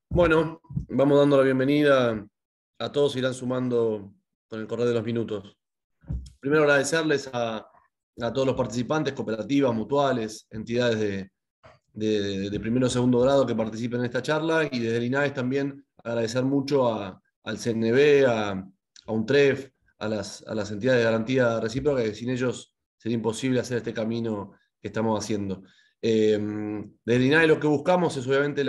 Bueno, vamos dando la bienvenida a todos, irán sumando con el correr de los minutos. Primero agradecerles a todos los participantes, cooperativas, mutuales, entidades de primero o segundo grado que participen en esta charla, y desde el INAES también agradecer mucho al CNB, a UNTREF, a las entidades de garantía recíproca, que sin ellos sería imposible hacer este camino que estamos haciendo. Desde el INAE lo que buscamos es obviamente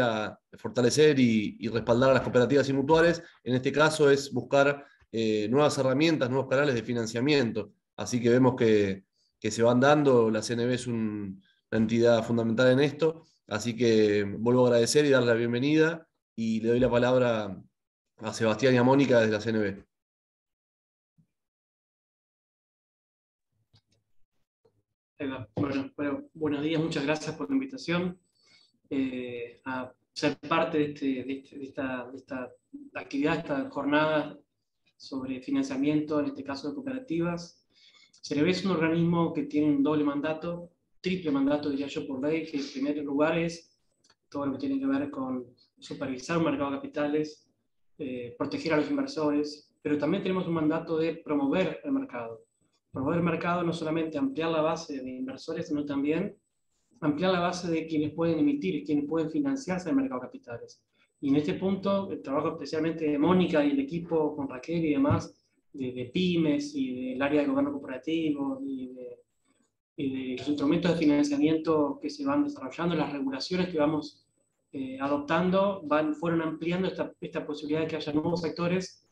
fortalecer y respaldar a las cooperativas y mutuales. En este caso es buscar nuevas herramientas, nuevos canales de financiamiento. Así que vemos que se van dando. La CNB es una entidad fundamental en esto. Así que vuelvo a agradecer y darle la bienvenida, y le doy la palabra a Sebastián y a Mónica desde la CNB. Bueno, buenos días, muchas gracias por la invitación a ser parte de esta actividad, esta jornada sobre financiamiento, en este caso de cooperativas. CNB es un organismo que tiene un doble mandato, triple mandato, diría yo, por ley, que en primer lugar es todo lo que tiene que ver con supervisar un mercado de capitales, proteger a los inversores, pero también tenemos un mandato de promover el mercado. Promover el mercado no solamente ampliar la base de inversores, sino también ampliar la base de quienes pueden emitir, quienes pueden financiarse en el mercado de capitales. Y en este punto, el trabajo especialmente de Mónica y el equipo con Raquel y demás, de pymes y del área de gobierno cooperativo y de los instrumentos de financiamiento que se van desarrollando, las regulaciones que vamos adoptando, fueron ampliando esta posibilidad de que haya nuevos sectores,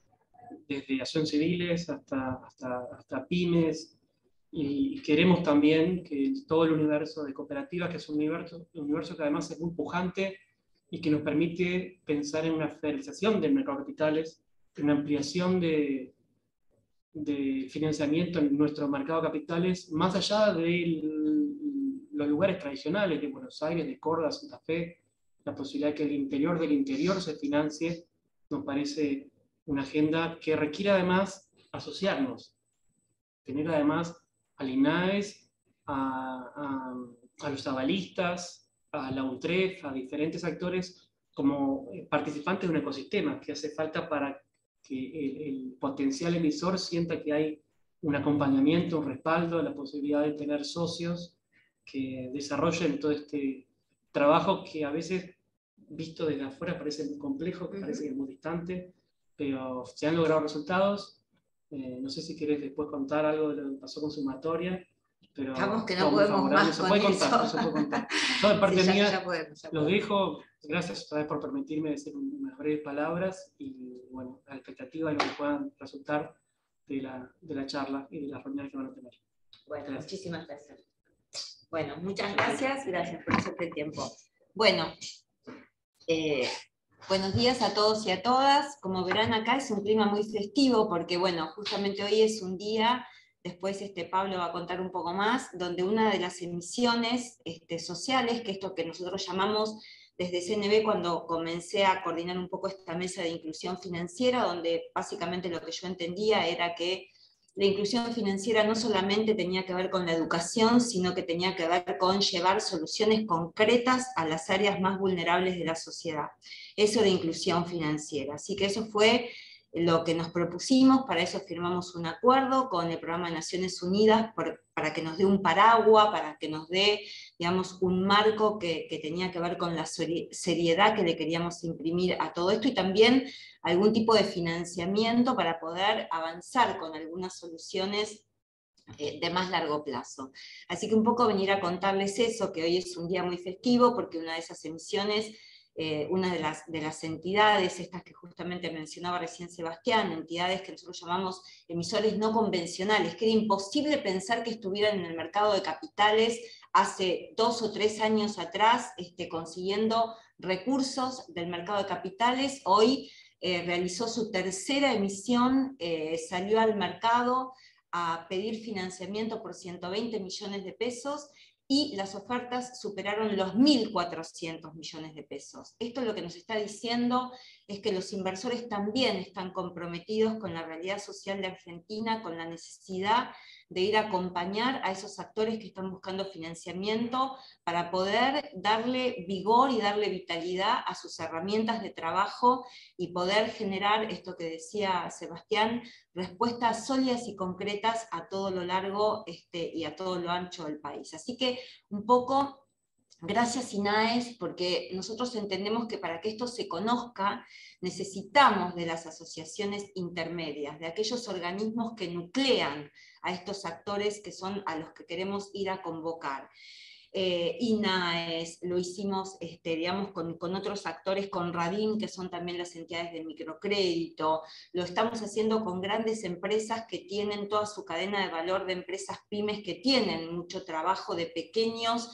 desde acciones civiles hasta pymes, y queremos también que todo el universo de cooperativas, que es un universo que además es muy pujante y que nos permite pensar en una federalización del mercado de capitales, en una ampliación de financiamiento en nuestro mercado de capitales, más allá de los lugares tradicionales de Buenos Aires, de Córdoba, Santa Fe. La posibilidad de que el interior del interior se financie nos parece una agenda que requiere además asociarnos, tener además al INAES, a los avalistas, a la UNTREF, a diferentes actores como participantes de un ecosistema que hace falta para que el potencial emisor sienta que hay un acompañamiento, un respaldo, la posibilidad de tener socios que desarrollen todo este trabajo que a veces, visto desde afuera, parece muy complejo, que parece que es muy distante, pero se han logrado resultados. No sé si querés después contar algo de lo que pasó con Sumatoria, pero estamos que no podemos más con eso. Se puede contar. Yo de parte sí, mía ya podemos. Lo dejo. Gracias otra vez por permitirme decir unas breves palabras y bueno, a la expectativa de lo que puedan resultar de la charla y de las reuniones que van a tener. Bueno, gracias. Muchísimas gracias. Bueno, muchas gracias por hacerte tiempo. Bueno, buenos días a todos y a todas. Como verán, acá es un clima muy festivo porque, bueno, justamente hoy es un día, después Pablo va a contar un poco más, donde una de las emisiones sociales, que esto que nosotros llamamos desde CNB, cuando comencé a coordinar un poco esta mesa de inclusión financiera, donde básicamente lo que yo entendía era que la inclusión financiera no solamente tenía que ver con la educación, sino que tenía que ver con llevar soluciones concretas a las áreas más vulnerables de la sociedad. Eso de inclusión financiera. Así que eso fue lo que nos propusimos, para eso firmamos un acuerdo con el Programa de Naciones Unidas para que nos dé un paraguas, para que nos dé, digamos, un marco que tenía que ver con la seriedad que le queríamos imprimir a todo esto, y también algún tipo de financiamiento para poder avanzar con algunas soluciones de más largo plazo. Así que un poco venir a contarles eso, que hoy es un día muy festivo, porque una de esas emisiones, una de las entidades, estas que justamente mencionaba recién Sebastián, entidades que nosotros llamamos emisores no convencionales, que era imposible pensar que estuvieran en el mercado de capitales hace 2 o 3 años atrás, consiguiendo recursos del mercado de capitales. Hoy realizó su tercera emisión, salió al mercado a pedir financiamiento por 120 millones de pesos, y las ofertas superaron los 1.400 millones de pesos. Esto lo que nos está diciendo es que los inversores también están comprometidos con la realidad social de Argentina, con la necesidad de ir a acompañar a esos actores que están buscando financiamiento para poder darle vigor y darle vitalidad a sus herramientas de trabajo y poder generar, esto que decía Sebastián, respuestas sólidas y concretas a todo lo largo y a todo lo ancho del país. Así que un poco... Gracias INAES, porque nosotros entendemos que para que esto se conozca necesitamos de las asociaciones intermedias, de aquellos organismos que nuclean a estos actores que son a los que queremos ir a convocar. INAES, lo hicimos digamos, con otros actores, con RADIM, que son también las entidades de microcrédito, lo estamos haciendo con grandes empresas que tienen toda su cadena de valor, de empresas pymes que tienen mucho trabajo, de pequeños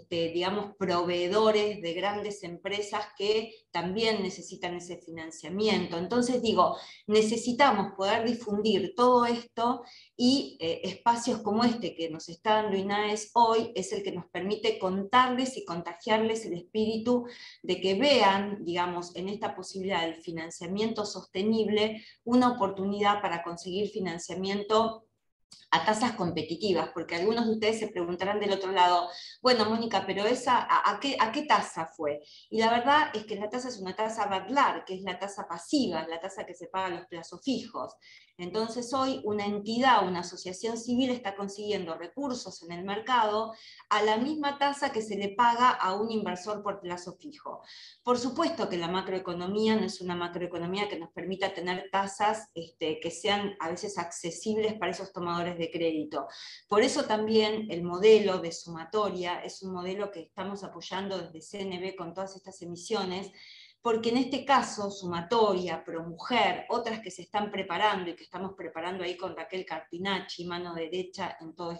digamos, proveedores de grandes empresas que también necesitan ese financiamiento. Entonces digo, necesitamos poder difundir todo esto y espacios como este que nos está dando INAES hoy es el que nos permite contarles y contagiarles el espíritu de que vean, digamos, en esta posibilidad del financiamiento sostenible una oportunidad para conseguir financiamiento a tasas competitivas, porque algunos de ustedes se preguntarán del otro lado, bueno, Mónica, pero esa, ¿a qué tasa fue? Y la verdad es que la tasa es una tasa BADLAR, que es la tasa pasiva, la tasa que se paga a los plazos fijos. Entonces hoy una entidad, una asociación civil está consiguiendo recursos en el mercado a la misma tasa que se le paga a un inversor por plazo fijo. Por supuesto que la macroeconomía no es una macroeconomía que nos permita tener tasas que sean a veces accesibles para esos tomadores de crédito. Por eso también el modelo de sumatoria es un modelo que estamos apoyando desde CNB con todas estas emisiones, porque en este caso, Sumatoria, ProMujer, otras que se están preparando y que estamos preparando ahí con Raquel Carpinacci, mano derecha en toda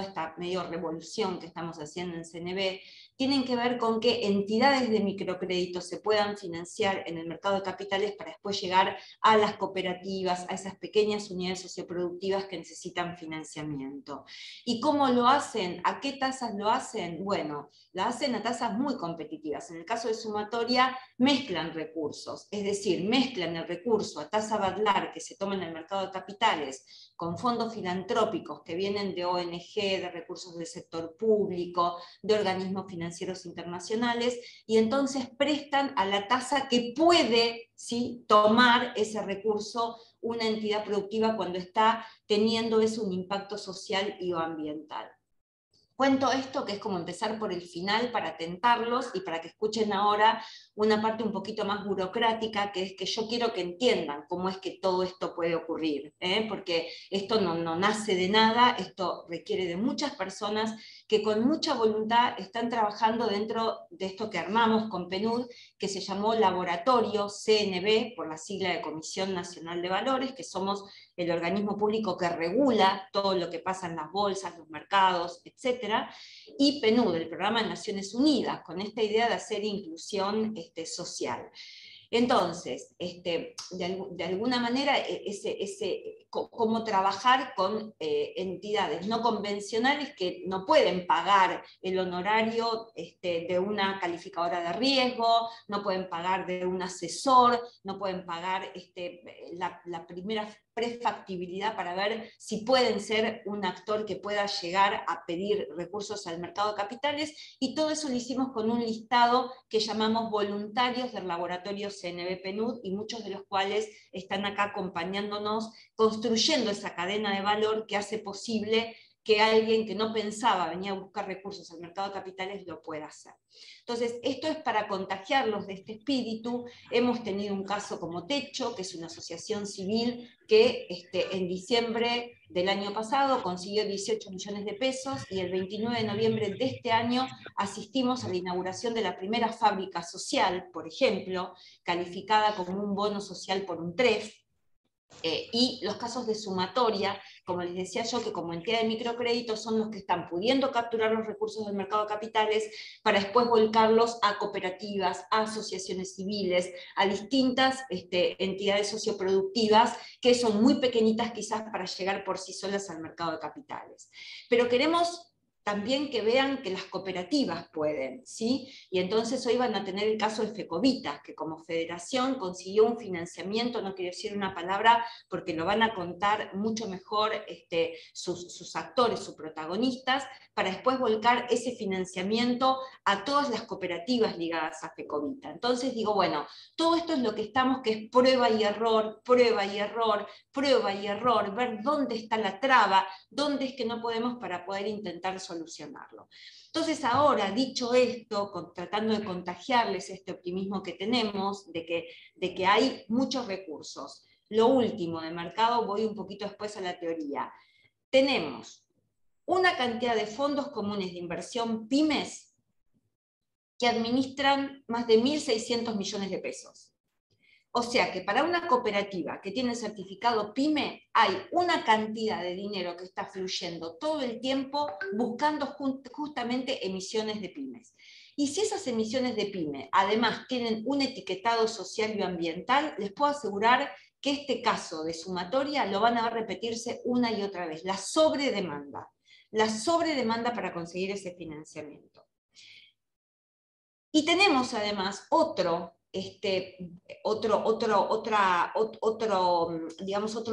esta medio revolución que estamos haciendo en CNB, tienen que ver con que entidades de microcrédito se puedan financiar en el mercado de capitales para después llegar a las cooperativas, a esas pequeñas unidades socioproductivas que necesitan financiamiento. ¿Y cómo lo hacen? ¿A qué tasas lo hacen? Bueno, la hacen a tasas muy competitivas. En el caso de Sumatoria, mezclan recursos, es decir, mezclan el recurso a tasa BADLAR que se toma en el mercado de capitales con fondos filantrópicos que vienen de ONG, de recursos del sector público, de organismos financieros internacionales, y entonces prestan a la tasa que puede, ¿sí?, tomar ese recurso una entidad productiva cuando está teniendo eso un impacto social y o ambiental. Cuento esto que es como empezar por el final para tentarlos y para que escuchen ahora una parte un poquito más burocrática, que es que yo quiero que entiendan cómo es que todo esto puede ocurrir, porque esto no nace de nada, esto requiere de muchas personas que con mucha voluntad están trabajando dentro de esto que armamos con PNUD, que se llamó Laboratorio CNB, por la sigla de Comisión Nacional de Valores, que somos el organismo público que regula todo lo que pasa en las bolsas, los mercados, etc. Y PNUD, el Programa de Naciones Unidas, con esta idea de hacer inclusión social. Entonces, de alguna manera, cómo trabajar con entidades no convencionales que no pueden pagar el honorario de una calificadora de riesgo, no pueden pagar de un asesor, no pueden pagar la primera prefactibilidad para ver si pueden ser un actor que pueda llegar a pedir recursos al mercado de capitales, y todo eso lo hicimos con un listado que llamamos voluntarios del laboratorio CNB PNUD, y muchos de los cuales están acá acompañándonos, construyendo esa cadena de valor que hace posible que alguien que no pensaba venir a buscar recursos al mercado de capitales lo pueda hacer. Entonces, esto es para contagiarlos de este espíritu. Hemos tenido un caso como Techo, que es una asociación civil que en diciembre del año pasado consiguió 18 millones de pesos, y el 29 de noviembre de este año asistimos a la inauguración de la primera fábrica social, por ejemplo, calificada como un bono social por un TREF. Y los casos de Sumatoria, como les decía yo, que como entidad de microcrédito son los que están pudiendo capturar los recursos del mercado de capitales para después volcarlos a cooperativas, a asociaciones civiles, a distintas entidades socioproductivas que son muy pequeñitas quizás para llegar por sí solas al mercado de capitales. Pero queremos también que vean que las cooperativas pueden, ¿sí? Y entonces hoy van a tener el caso de Fecovita, que como federación consiguió un financiamiento, no quiero decir una palabra porque lo van a contar mucho mejor sus actores, sus protagonistas, para después volcar ese financiamiento a todas las cooperativas ligadas a Fecovita. Entonces digo, bueno, todo esto es lo que estamos, que es prueba y error, prueba y error, prueba y error, ver dónde está la traba, dónde es que no podemos para poder intentar solucionarlo. Entonces ahora, dicho esto, tratando de contagiarles este optimismo que tenemos, de que hay muchos recursos. Lo último de mercado, voy un poquito después a la teoría. Tenemos una cantidad de fondos comunes de inversión pymes que administran más de 1.600 millones de pesos. O sea que para una cooperativa que tiene certificado PYME, hay una cantidad de dinero que está fluyendo todo el tiempo buscando justamente emisiones de pymes. Y si esas emisiones de PYME además tienen un etiquetado social y ambiental, les puedo asegurar que este caso de sumatoria lo van a ver repetirse una y otra vez, la sobredemanda para conseguir ese financiamiento. Y tenemos además otro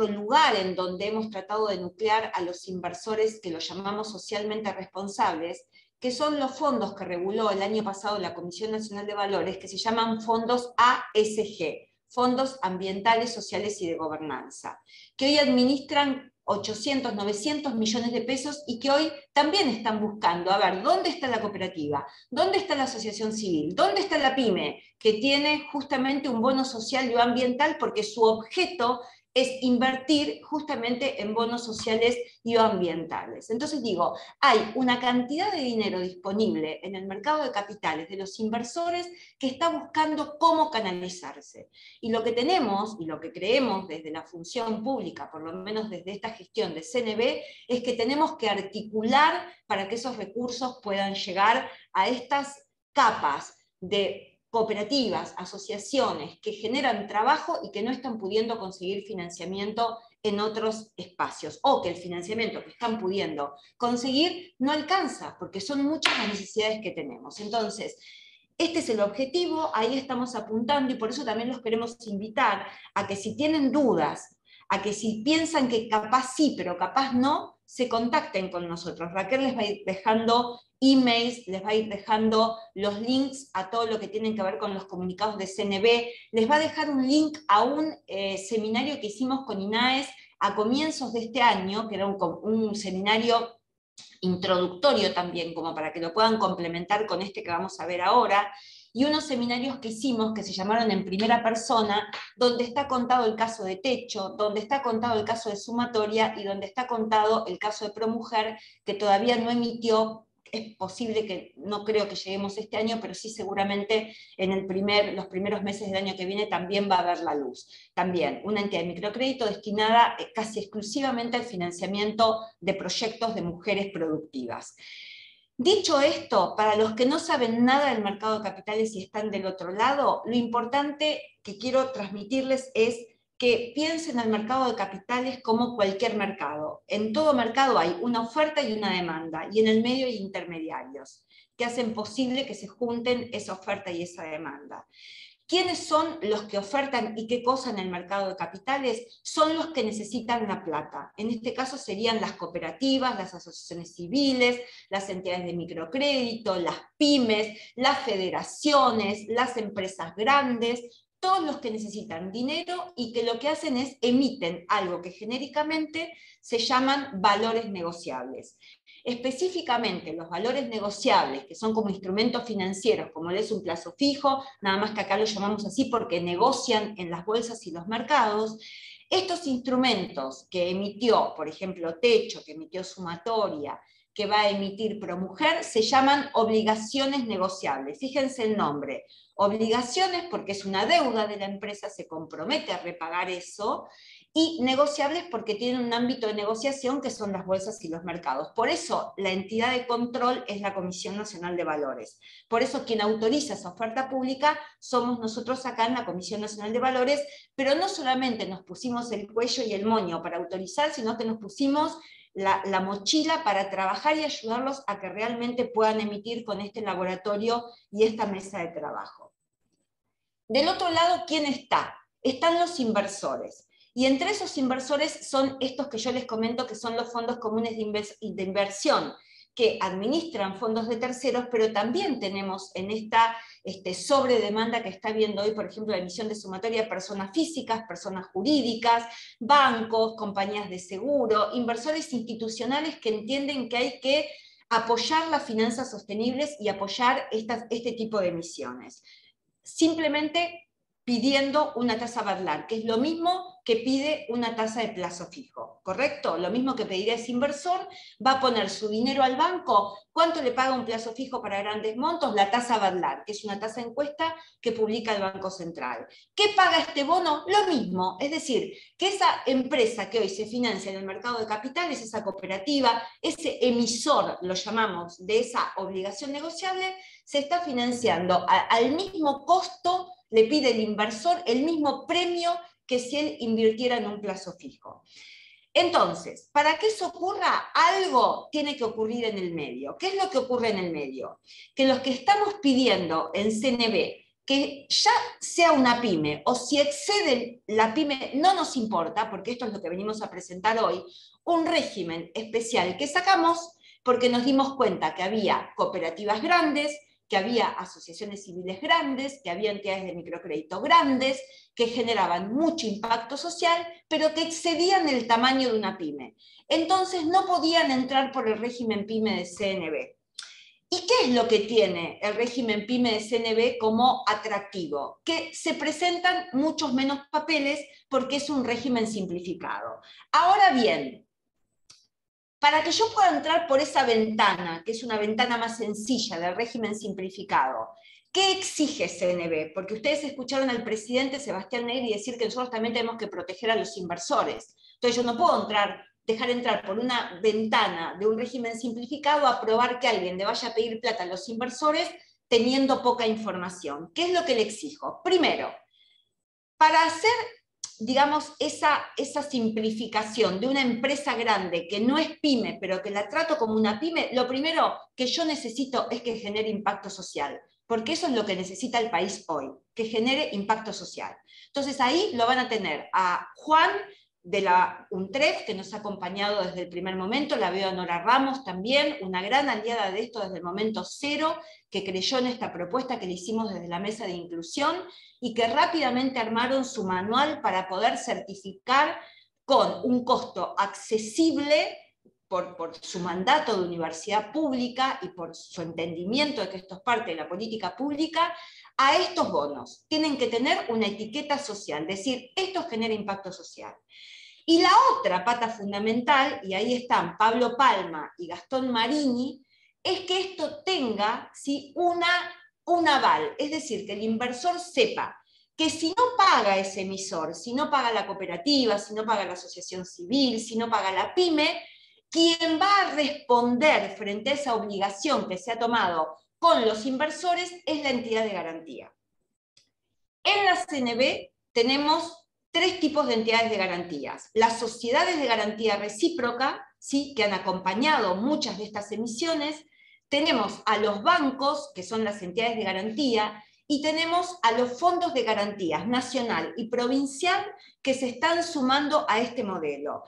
lugar en donde hemos tratado de nuclear a los inversores que los llamamos socialmente responsables, que son los fondos que reguló el año pasado la Comisión Nacional de Valores, que se llaman fondos ASG, Fondos Ambientales, Sociales y de Gobernanza, que hoy administran 800, 900 millones de pesos y que hoy también están buscando, a ver, ¿dónde está la cooperativa? ¿Dónde está la asociación civil? ¿Dónde está la pyme? Que tiene justamente un bono social y ambiental porque su objeto es invertir justamente en bonos sociales y ambientales. Entonces digo, hay una cantidad de dinero disponible en el mercado de capitales de los inversores que está buscando cómo canalizarse. Y lo que tenemos, y lo que creemos desde la función pública, por lo menos desde esta gestión de CNB, es que tenemos que articular para que esos recursos puedan llegar a estas capas de cooperativas, asociaciones que generan trabajo y que no están pudiendo conseguir financiamiento en otros espacios, o que el financiamiento que están pudiendo conseguir no alcanza, porque son muchas las necesidades que tenemos. Entonces, este es el objetivo, ahí estamos apuntando, y por eso también los queremos invitar a que si tienen dudas, a que si piensan que capaz sí, pero capaz no, se contacten con nosotros. Raquel les va a ir dejando emails, les va a ir dejando los links a todo lo que tienen que ver con los comunicados de CNB, les va a dejar un link a un seminario que hicimos con INAES a comienzos de este año, que era un seminario introductorio también, como para que lo puedan complementar con este que vamos a ver ahora, y unos seminarios que hicimos que se llamaron En Primera Persona, donde está contado el caso de Techo, donde está contado el caso de Sumatoria y donde está contado el caso de Promujer, que todavía no emitió. Es posible que, no creo que lleguemos este año, pero sí seguramente en los primeros meses del año que viene también va a ver la luz. También una entidad de microcrédito destinada casi exclusivamente al financiamiento de proyectos de mujeres productivas. Dicho esto, para los que no saben nada del mercado de capitales y están del otro lado, lo importante que quiero transmitirles es que piensen al mercado de capitales como cualquier mercado. En todo mercado hay una oferta y una demanda, y en el medio hay intermediarios que hacen posible que se junten esa oferta y esa demanda. ¿Quiénes son los que ofertan y qué cosa en el mercado de capitales? Son los que necesitan la plata. En este caso serían las cooperativas, las asociaciones civiles, las entidades de microcrédito, las pymes, las federaciones, las empresas grandes, todos los que necesitan dinero y que lo que hacen es emiten algo que genéricamente se llaman valores negociables. Específicamente los valores negociables, que son como instrumentos financieros, como es un plazo fijo, nada más que acá lo llamamos así porque negocian en las bolsas y los mercados. Estos instrumentos que emitió, por ejemplo, Techo, que emitió Sumatoria, que va a emitir Promujer, se llaman obligaciones negociables. Fíjense el nombre. Obligaciones porque es una deuda de la empresa, se compromete a repagar eso, y negociables porque tienen un ámbito de negociación que son las bolsas y los mercados. Por eso la entidad de control es la Comisión Nacional de Valores. Por eso quien autoriza esa oferta pública somos nosotros acá en la Comisión Nacional de Valores, pero no solamente nos pusimos el cuello y el moño para autorizar, sino que nos pusimos la mochila para trabajar y ayudarlos a que realmente puedan emitir con este laboratorio y esta mesa de trabajo. Del otro lado, ¿quién está? Están los inversores. Y entre esos inversores son estos que yo les comento que son los fondos comunes de inversión, que administran fondos de terceros, pero también tenemos en esta sobredemanda que está viendo hoy, por ejemplo, la emisión de sumatoria, personas físicas, personas jurídicas, bancos, compañías de seguro, inversores institucionales que entienden que hay que apoyar las finanzas sostenibles y apoyar este tipo de emisiones. Simplemente pidiendo una tasa Badlar, que es lo mismo que pide una tasa de plazo fijo, ¿correcto? Lo mismo que pediría ese inversor, va a poner su dinero al banco. ¿Cuánto le paga un plazo fijo para grandes montos? La tasa Badlar, que es una tasa encuesta que publica el Banco Central. ¿Qué paga este bono? Lo mismo, es decir, que esa empresa que hoy se financia en el mercado de capitales, esa cooperativa, ese emisor, lo llamamos, de esa obligación negociable, se está financiando al mismo costo, le pide el inversor el mismo premio que si él invirtiera en un plazo fijo. Entonces, para que eso ocurra, algo tiene que ocurrir en el medio. ¿Qué es lo que ocurre en el medio? Que los que estamos pidiendo en CNB que ya sea una pyme, o si excede la pyme, no nos importa, porque esto es lo que venimos a presentar hoy, un régimen especial que sacamos porque nos dimos cuenta que había cooperativas grandes, que había asociaciones civiles grandes, que había entidades de microcrédito grandes, que generaban mucho impacto social, pero que excedían el tamaño de una pyme. Entonces no podían entrar por el régimen pyme de CNB. ¿Y qué es lo que tiene el régimen pyme de CNB como atractivo? Que se presentan muchos menos papeles porque es un régimen simplificado. Ahora bien, para que yo pueda entrar por esa ventana, que es una ventana más sencilla del régimen simplificado, ¿qué exige CNB? Porque ustedes escucharon al presidente Sebastián Negri decir que nosotros también tenemos que proteger a los inversores. Entonces yo no puedo dejar entrar por una ventana de un régimen simplificado a probar que alguien le vaya a pedir plata a los inversores teniendo poca información. ¿Qué es lo que le exijo? Primero, para hacer, digamos, esa simplificación de una empresa grande que no es pyme, pero que la trato como una pyme, lo primero que yo necesito es que genere impacto social, porque eso es lo que necesita el país hoy, que genere impacto social. Entonces ahí lo van a tener a Juan de la UNTREF, que nos ha acompañado desde el primer momento, la veo a Nora Ramos también, una gran aliada de esto desde el momento cero, que creyó en esta propuesta que le hicimos desde la mesa de inclusión, y que rápidamente armaron su manual para poder certificar con un costo accesible por su mandato de universidad pública y por su entendimiento de que esto es parte de la política pública, a estos bonos. Tienen que tener una etiqueta social, decir, esto genera impacto social. Y la otra pata fundamental, y ahí están Pablo Palma y Gastón Marini, es que esto tenga ¿sí? un aval, es decir, que el inversor sepa que si no paga ese emisor, si no paga la cooperativa, si no paga la asociación civil, si no paga la pyme, quien va a responder frente a esa obligación que se ha tomado con los inversores es la entidad de garantía. En la CNB tenemos tres tipos de entidades de garantías. Las sociedades de garantía recíproca, ¿sí? Que han acompañado muchas de estas emisiones. Tenemos a los bancos, que son las entidades de garantía, y tenemos a los fondos de garantías nacional y provincial que se están sumando a este modelo.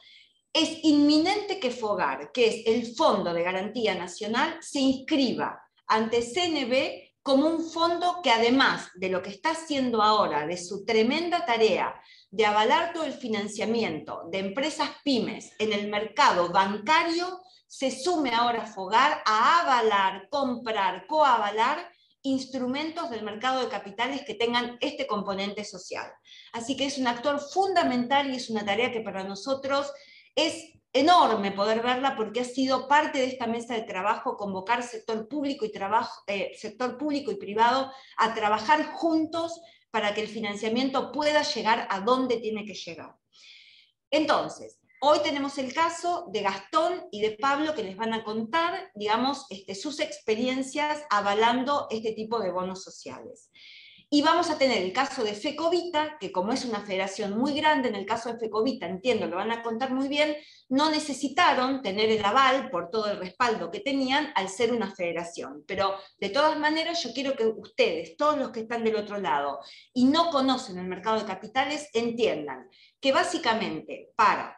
Es inminente que FOGAR, que es el Fondo de Garantía Nacional, se inscriba ante CNB como un fondo que además de lo que está haciendo ahora, de su tremenda tarea de avalar todo el financiamiento de empresas pymes en el mercado bancario, se sume ahora a FOGAR a avalar, comprar, coavalar instrumentos del mercado de capitales que tengan este componente social. Así que es un actor fundamental y es una tarea que para nosotros es enorme poder verla porque ha sido parte de esta mesa de trabajo convocar sector público y privado a trabajar juntos para que el financiamiento pueda llegar a donde tiene que llegar. Entonces, hoy tenemos el caso de Gastón y de Pablo que les van a contar, digamos, sus experiencias avalando este tipo de bonos sociales. Y vamos a tener el caso de FECOVITA, que como es una federación muy grande, en el caso de FECOVITA, entiendo, lo van a contar muy bien, no necesitaron tener el aval por todo el respaldo que tenían al ser una federación. Pero de todas maneras yo quiero que ustedes, todos los que están del otro lado y no conocen el mercado de capitales, entiendan que básicamente para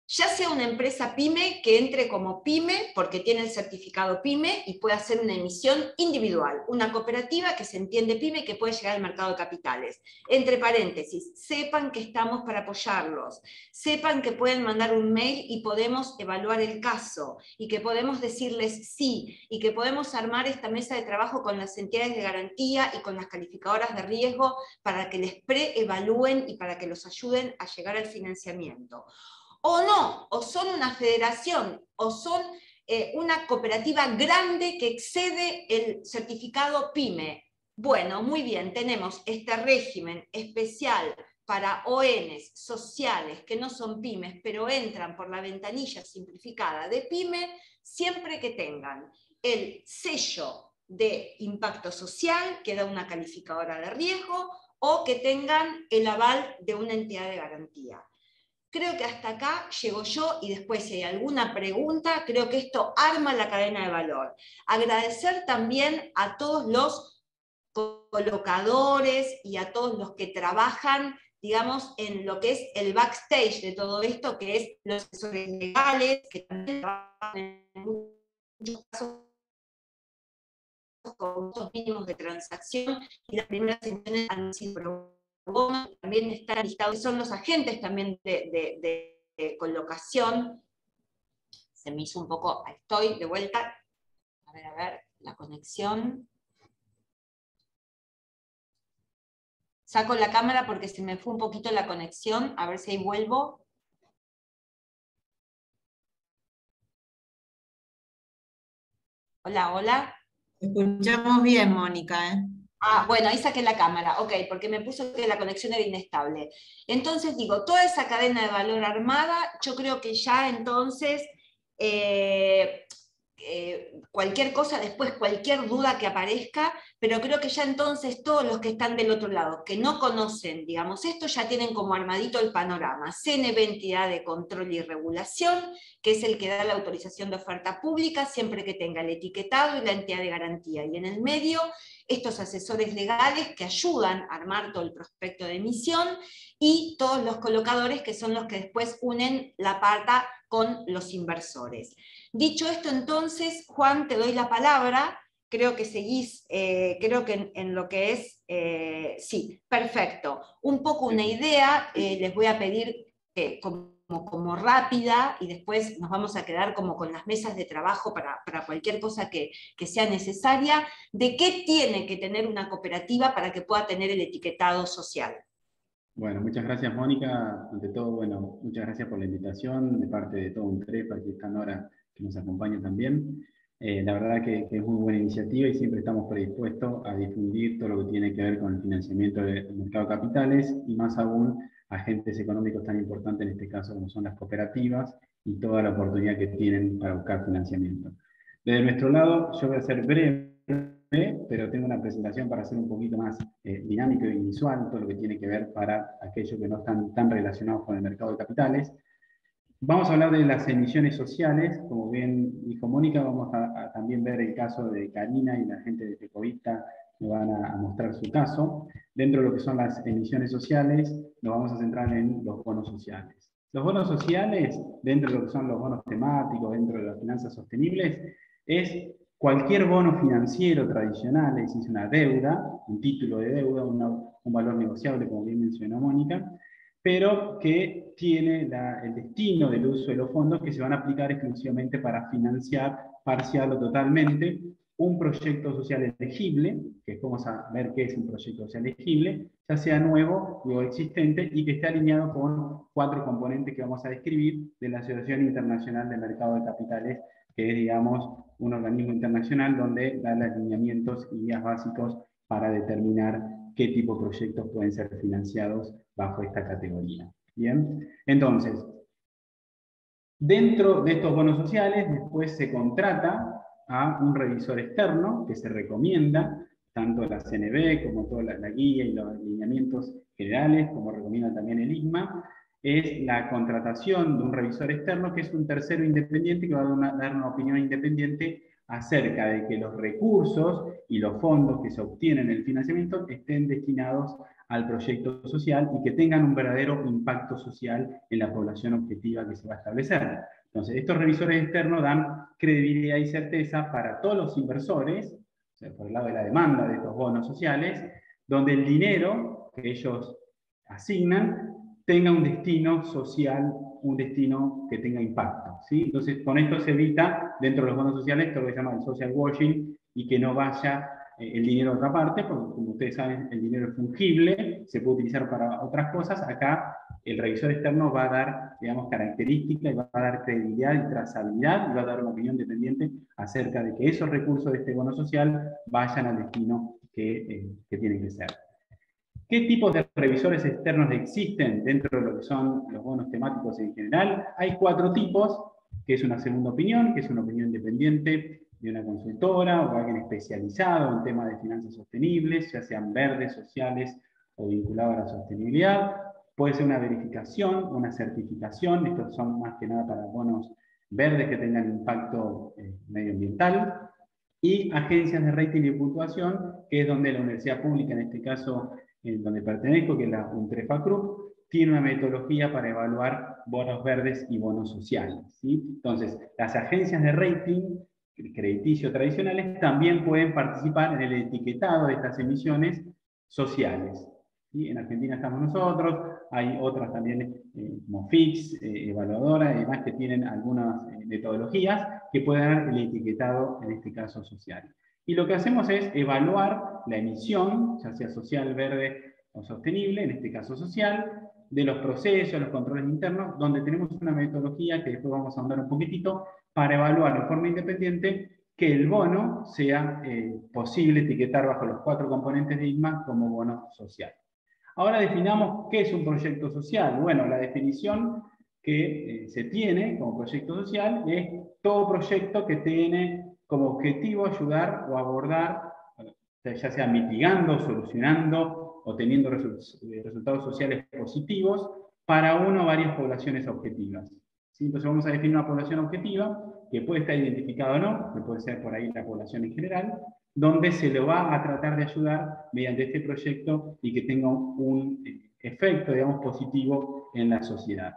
ya sea una empresa PYME que entre como PYME porque tiene el certificado PYME y puede hacer una emisión individual, una cooperativa que se entiende PYME que puede llegar al mercado de capitales. Entre paréntesis, sepan que estamos para apoyarlos, sepan que pueden mandar un mail y podemos evaluar el caso, y que podemos decirles sí, y que podemos armar esta mesa de trabajo con las entidades de garantía y con las calificadoras de riesgo para que les preevalúen y para que los ayuden a llegar al financiamiento. O no, o son una federación, o son una cooperativa grande que excede el certificado PYME. Bueno, muy bien, tenemos este régimen especial para ONs sociales que no son pymes, pero entran por la ventanilla simplificada de PYME, siempre que tengan el sello de impacto social que da una calificadora de riesgo o que tengan el aval de una entidad de garantía. Creo que hasta acá llego yo y después si hay alguna pregunta, creo que esto arma la cadena de valor. Agradecer también a todos los colocadores y a todos los que trabajan, digamos, en lo que es el backstage de todo esto, que es los asesores legales, que también trabajan en muchos casos con muchos mínimos de transacción, y las primeras sesiones han sido también están listados, son los agentes también de colocación. Se me hizo un poco, ahí estoy de vuelta, a ver, la conexión. Saco la cámara porque se me fue un poquito la conexión, a ver si ahí vuelvo. Hola, hola. Escuchamos bien, Mónica, ¿eh? Ah, bueno, ahí saqué la cámara, ok, porque me puso que la conexión era inestable. Entonces digo, toda esa cadena de valor armada, yo creo que ya entonces cualquier cosa después, cualquier duda que aparezca, pero creo que ya entonces todos los que están del otro lado, que no conocen, digamos, esto ya tienen como armadito el panorama. CNB, entidad de control y regulación, que es el que da la autorización de oferta pública, siempre que tenga el etiquetado y la entidad de garantía. Y en el medio, estos asesores legales que ayudan a armar todo el prospecto de emisión, y todos los colocadores que son los que después unen la pata con los inversores. Dicho esto, entonces, Juan, te doy la palabra. Creo que seguís, creo que en lo que es, sí, perfecto. Un poco una idea, les voy a pedir como rápida, y después nos vamos a quedar como con las mesas de trabajo para cualquier cosa que sea necesaria, de qué tiene que tener una cooperativa para que pueda tener el etiquetado social. Bueno, muchas gracias, Mónica. Ante todo, bueno, muchas gracias por la invitación de parte de todo un TREPA que está Nora, que nos acompaña también. La verdad que es muy buena iniciativa y siempre estamos predispuestos a difundir todo lo que tiene que ver con el financiamiento del mercado de capitales, y más aún agentes económicos tan importantes en este caso como son las cooperativas y toda la oportunidad que tienen para buscar financiamiento. Desde nuestro lado, yo voy a ser breve, pero tengo una presentación para hacer un poquito más dinámico y visual, todo lo que tiene que ver para aquellos que no están tan relacionados con el mercado de capitales. Vamos a hablar de las emisiones sociales, como bien dijo Mónica, vamos a también ver el caso de Karina y la gente de FECOVITA que van a mostrar su caso. Dentro de lo que son las emisiones sociales, nos vamos a centrar en los bonos sociales. Los bonos sociales, dentro de lo que son los bonos temáticos, dentro de las finanzas sostenibles, es cualquier bono financiero tradicional, es decir, una deuda, un título de deuda, un valor negociable, como bien mencionó Mónica, pero que tiene el destino del uso de los fondos que se van a aplicar exclusivamente para financiar parcial o totalmente un proyecto social elegible, que vamos a ver qué es un proyecto social elegible, ya sea nuevo o existente, y que esté alineado con 4 componentes que vamos a describir de la Asociación Internacional de Mercado de Capitales, que es, digamos, un organismo internacional donde da los lineamientos y guías básicos para determinar qué tipo de proyectos pueden ser financiados bajo esta categoría. Bien, entonces, dentro de estos bonos sociales, después se contrata a un revisor externo que se recomienda tanto la CNB como toda la guía y los lineamientos generales, como recomienda también el ICMA, es la contratación de un revisor externo, que es un tercero independiente que va a dar una opinión independiente acerca de que los recursos y los fondos que se obtienen en el financiamiento estén destinados al proyecto social y que tengan un verdadero impacto social en la población objetiva que se va a establecer. Entonces, estos revisores externos dan credibilidad y certeza para todos los inversores, o sea, por el lado de la demanda de estos bonos sociales, donde el dinero que ellos asignan tenga un destino social, un destino que tenga impacto, ¿sí? Entonces, con esto se evita, dentro de los bonos sociales, esto que se llama el social washing, y que no vaya el dinero a otra parte, porque como ustedes saben, el dinero es fungible, se puede utilizar para otras cosas. Acá el revisor externo va a dar, digamos, características, y va a dar credibilidad y trazabilidad, y va a dar una opinión independiente acerca de que esos recursos de este bono social vayan al destino que tienen que ser. ¿Qué tipos de revisores externos existen dentro de lo que son los bonos temáticos en general? Hay 4 tipos, que es una segunda opinión, que es una opinión independiente de una consultora o alguien especializado en temas de finanzas sostenibles, ya sean verdes, sociales o vinculados a la sostenibilidad. Puede ser una verificación, una certificación, estos son más que nada para bonos verdes que tengan impacto medioambiental. Y agencias de rating y puntuación, que es donde la universidad pública, en este caso donde pertenezco, que es la UNTREFACRUP, tiene una metodología para evaluar bonos verdes y bonos sociales, ¿sí? Entonces, las agencias de rating crediticio tradicionales también pueden participar en el etiquetado de estas emisiones sociales, ¿sí? En Argentina estamos nosotros, hay otras también como FIX, evaluadoras y demás, que tienen algunas metodologías que pueden dar el etiquetado, en este caso social. Y lo que hacemos es evaluar la emisión, ya sea social, verde o sostenible, en este caso social, de los procesos, los controles internos, donde tenemos una metodología que después vamos a ahondar un poquitito, para evaluar de forma independiente que el bono sea posible etiquetar bajo los 4 componentes de ICMA como bono social. Ahora definamos qué es un proyecto social. Bueno, la definición que se tiene como proyecto social es todo proyecto que tiene como objetivo ayudar o abordar, ya sea mitigando, solucionando o teniendo resultados sociales positivos para una o varias poblaciones objetivas. ¿Sí? Entonces vamos a definir una población objetiva, que puede estar identificada o no, que puede ser por ahí la población en general, donde se lo va a tratar de ayudar mediante este proyecto y que tenga un efecto, digamos, positivo en la sociedad.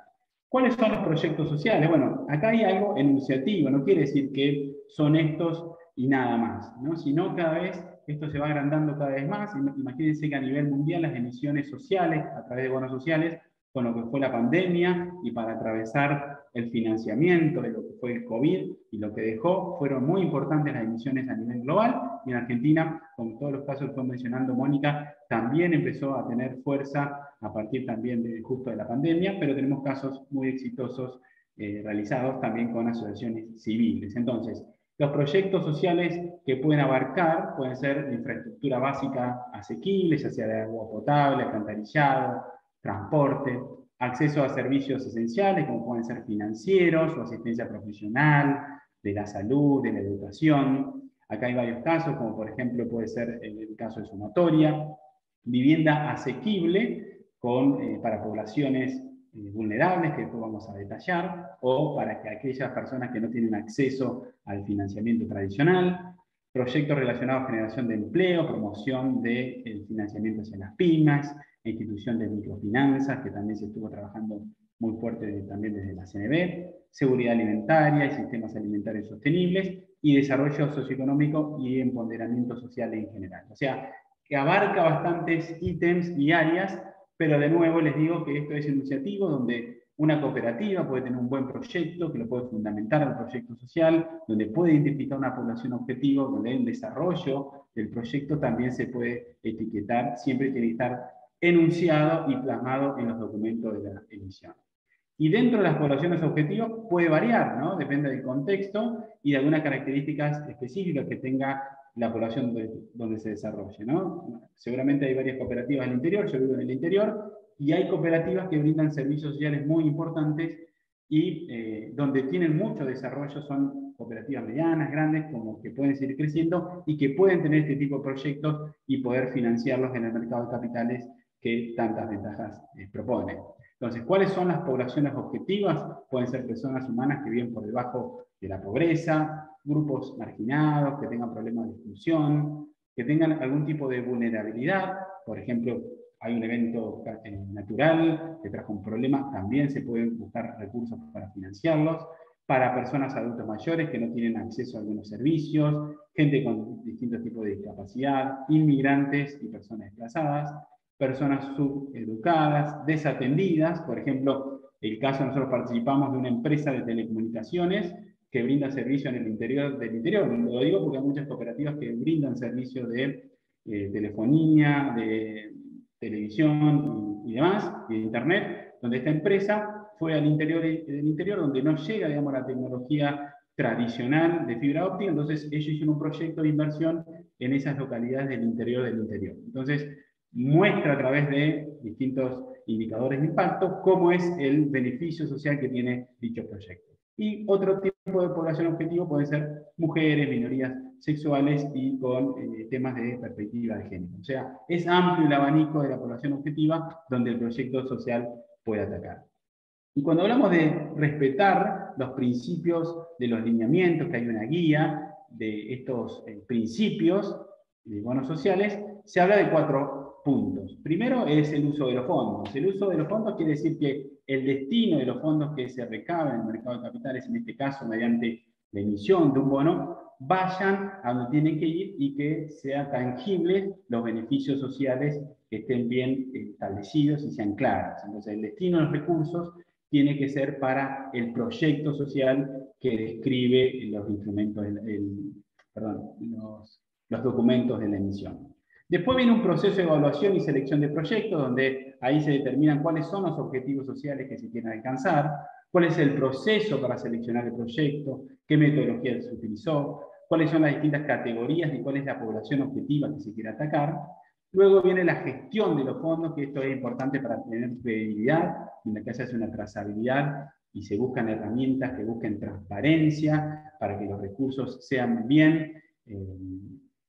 ¿Cuáles son los proyectos sociales? Bueno, acá hay algo enunciativo, no quiere decir que son estos y nada más, ¿no? Sino cada vez esto se va agrandando cada vez más. Imagínense que a nivel mundial las emisiones sociales, a través de bonos sociales, con lo que fue la pandemia y para atravesar el financiamiento de lo que fue el COVID y lo que dejó, fueron muy importantes las emisiones a nivel global. Y en Argentina, como todos los casos que fue mencionando Mónica, también empezó a tener fuerza a partir también justo de la pandemia, pero tenemos casos muy exitosos realizados también con asociaciones civiles. Entonces, los proyectos sociales que pueden abarcar pueden ser de infraestructura básica asequible, ya sea de agua potable, alcantarillado, transporte, acceso a servicios esenciales como pueden ser financieros o asistencia profesional, de la salud, de la educación. Acá hay varios casos, como por ejemplo puede ser el caso de sumatoria, vivienda asequible para poblaciones vulnerables, que después vamos a detallar, o para que aquellas personas que no tienen acceso al financiamiento tradicional, proyectos relacionados a generación de empleo, promoción del financiamiento hacia las pymes, institución de microfinanzas, que también se estuvo trabajando muy fuerte también desde la CNB, seguridad alimentaria y sistemas alimentarios sostenibles, y desarrollo socioeconómico y empoderamiento social en general. O sea, que abarca bastantes ítems y áreas, pero de nuevo les digo que esto es enunciativo, donde una cooperativa puede tener un buen proyecto, que lo puede fundamentar al proyecto social, donde puede identificar una población objetivo, donde el desarrollo del proyecto también se puede etiquetar, siempre tiene que estar enunciado y plasmado en los documentos de la emisión. Y dentro de las poblaciones objetivos puede variar, ¿no? Depende del contexto y de algunas características específicas que tenga la población donde se desarrolle, ¿no? Seguramente hay varias cooperativas en el interior, yo vivo en el interior, y hay cooperativas que brindan servicios sociales muy importantes y donde tienen mucho desarrollo son cooperativas medianas, grandes, como que pueden seguir creciendo y que pueden tener este tipo de proyectos y poder financiarlos en el mercado de capitales que tantas ventajas proponen. Entonces, ¿cuáles son las poblaciones objetivas? Pueden ser personas humanas que viven por debajo de la pobreza, grupos marginados, que tengan problemas de exclusión, que tengan algún tipo de vulnerabilidad. Por ejemplo, hay un evento natural que trajo un problema, también se pueden buscar recursos para financiarlos. Para personas adultos mayores que no tienen acceso a algunos servicios, gente con distintos tipos de discapacidad, inmigrantes y personas desplazadas, personas subeducadas, desatendidas. Por ejemplo, el caso, nosotros participamos de una empresa de telecomunicaciones que brinda servicio en el interior del interior. Lo digo porque hay muchas cooperativas que brindan servicio de telefonía, de televisión y demás, y de internet, donde esta empresa fue al interior del interior, donde no llega, digamos, la tecnología tradicional de fibra óptica. Entonces ellos hicieron un proyecto de inversión en esas localidades del interior. Entonces muestra a través de distintos indicadores de impacto cómo es el beneficio social que tiene dicho proyecto. Y otro tipo de población objetivo puede ser mujeres, minorías sexuales y con temas de perspectiva de género. O sea, es amplio el abanico de la población objetiva donde el proyecto social puede atacar. Y cuando hablamos de respetar los principios de los lineamientos, que hay una guía de estos principios de bonos sociales, se habla de 4 puntos. Primero es el uso de los fondos. El uso de los fondos quiere decir que el destino de los fondos que se recaban en el mercado de capitales, en este caso mediante la emisión de un bono, vayan a donde tienen que ir y que sean tangibles los beneficios sociales, que estén bien establecidos y sean claros. Entonces el destino de los recursos tiene que ser para el proyecto social que describe los instrumentos, los documentos de la emisión. Después viene un proceso de evaluación y selección de proyectos, donde ahí se determinan cuáles son los objetivos sociales que se quieren alcanzar, cuál es el proceso para seleccionar el proyecto, qué metodología se utilizó, cuáles son las distintas categorías y cuál es la población objetiva que se quiere atacar. Luego viene la gestión de los fondos, que esto es importante para tener credibilidad, en la que se hace una trazabilidad y se buscan herramientas que busquen transparencia para que los recursos sean bien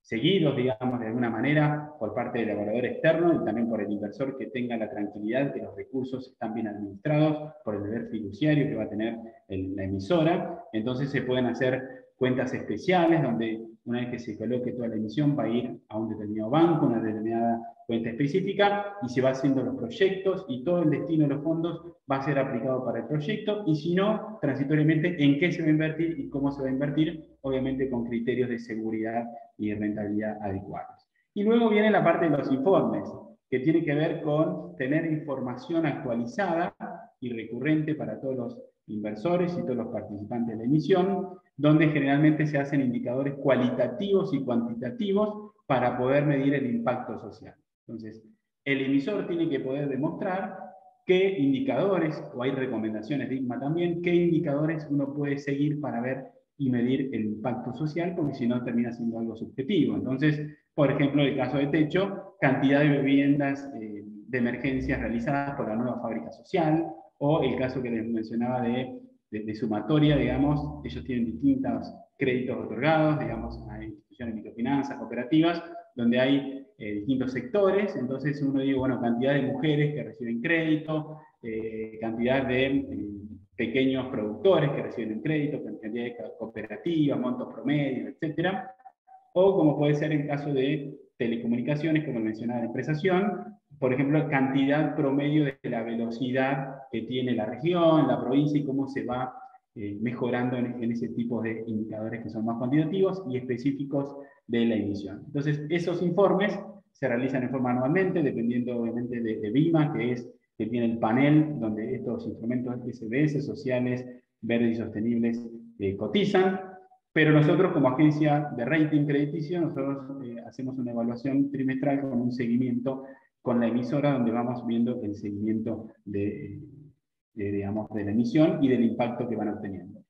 seguidos, digamos, de alguna manera, por parte del evaluador externo y también por el inversor, que tenga la tranquilidad que los recursos están bien administrados, por el deber fiduciario que va a tener la emisora. Entonces se pueden hacer cuentas especiales, donde una vez que se coloque toda la emisión va a ir a un determinado banco, una determinada cuenta específica, y se va haciendo los proyectos y todo el destino de los fondos va a ser aplicado para el proyecto, y si no, transitoriamente, en qué se va a invertir y cómo se va a invertir, obviamente con criterios de seguridad y rentabilidad adecuados. Y luego viene la parte de los informes, que tiene que ver con tener información actualizada y recurrente para todos los inversores y todos los participantes de la emisión, donde generalmente se hacen indicadores cualitativos y cuantitativos para poder medir el impacto social. Entonces, el emisor tiene que poder demostrar qué indicadores, o hay recomendaciones de ICMA también, qué indicadores uno puede seguir para ver y medir el impacto social, porque si no termina siendo algo subjetivo. Entonces, por ejemplo, el caso de techo, cantidad de viviendas de emergencias realizadas por la nueva fábrica social, o el caso que les mencionaba de sumatoria, digamos, ellos tienen distintos créditos otorgados, digamos, a instituciones de microfinanzas, cooperativas, donde hay distintos sectores. Entonces uno dice, bueno, cantidad de mujeres que reciben crédito, cantidad de pequeños productores que reciben crédito, cantidad de cooperativas, montos promedio, etc. O como puede ser el caso de telecomunicaciones, como mencionaba la empresación, por ejemplo, cantidad promedio de la velocidad que tiene la región, la provincia, y cómo se va mejorando en ese tipo de indicadores que son más cuantitativos y específicos de la emisión. Entonces, esos informes se realizan en forma anualmente, dependiendo obviamente de BIMA, que tiene el panel donde estos instrumentos SBS, sociales, verdes y sostenibles, cotizan. Pero nosotros, como agencia de rating crediticio, nosotros hacemos una evaluación trimestral con un seguimiento con la emisora, donde vamos viendo el seguimiento digamos, de la emisión y del impacto que van obteniendo.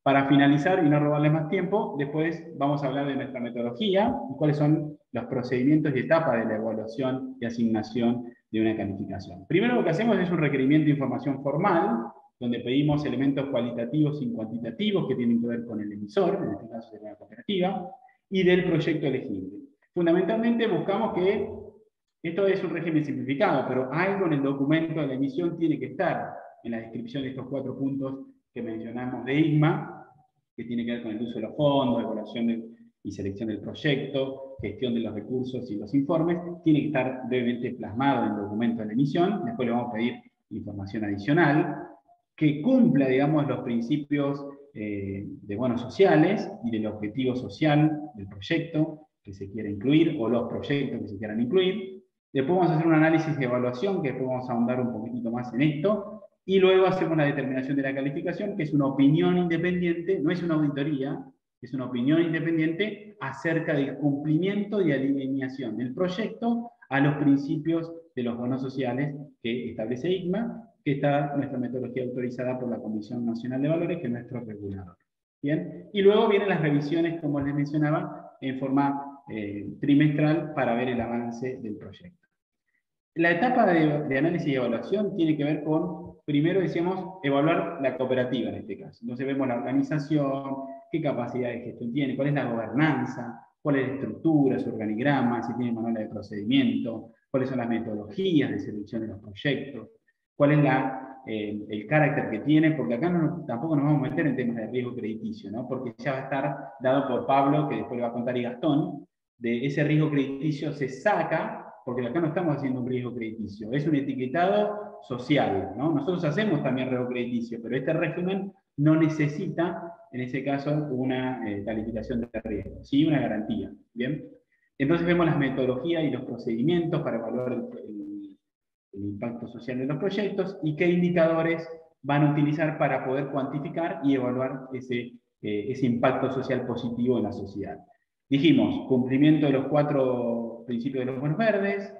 Para finalizar y no robarles más tiempo, después vamos a hablar de nuestra metodología y cuáles son los procedimientos y etapas de la evaluación y asignación de una calificación. Primero lo que hacemos es un requerimiento de información formal, donde pedimos elementos cualitativos y cuantitativos que tienen que ver con el emisor, en este caso sería la cooperativa, y del proyecto elegible. Fundamentalmente buscamos que, esto es un régimen simplificado, pero algo en el documento de la emisión tiene que estar en la descripción de estos 4 puntos que mencionamos de IGMA, que tiene que ver con el uso de los fondos, evaluación y selección del proyecto, gestión de los recursos y los informes, tiene que estar brevemente plasmado en el documento de la emisión. Después le vamos a pedir información adicional, que cumpla, digamos, los principios de bonos sociales y del objetivo social del proyecto que se quiera incluir, o los proyectos que se quieran incluir. Después vamos a hacer un análisis de evaluación, que después vamos a ahondar un poquitito más en esto, y luego hacemos la determinación de la calificación, que es una opinión independiente, no es una auditoría, es una opinión independiente acerca del cumplimiento y alineación del proyecto a los principios de los bonos sociales que establece IGMA, que está nuestra metodología autorizada por la Comisión Nacional de Valores, que es nuestro regulador. ¿Bien? Y luego vienen las revisiones, como les mencionaba, en forma trimestral para ver el avance del proyecto. La etapa de análisis y evaluación tiene que ver con, primero decíamos, evaluar la cooperativa en este caso. Entonces vemos la organización, qué capacidad de gestión tiene, cuál es la gobernanza, cuál es la estructura, su organigrama, si tiene manual de procedimiento, cuáles son las metodologías de selección de los proyectos, cuál es el carácter que tiene, porque acá tampoco nos vamos a meter en temas de riesgo crediticio, ¿no? Porque ya va a estar dado por Pablo, que después le va a contar, y Gastón, de ese riesgo crediticio se saca, porque acá no estamos haciendo un riesgo crediticio, es un etiquetado social, ¿no? Nosotros hacemos también riesgo crediticio, pero este régimen no necesita, en ese caso, una calificación de riesgo, sí una garantía, ¿bien? Entonces vemos las metodologías y los procedimientos para evaluar el impacto social de los proyectos y qué indicadores van a utilizar para poder cuantificar y evaluar ese impacto social positivo en la sociedad. Dijimos, cumplimiento de los 4 principios de los bonos verdes,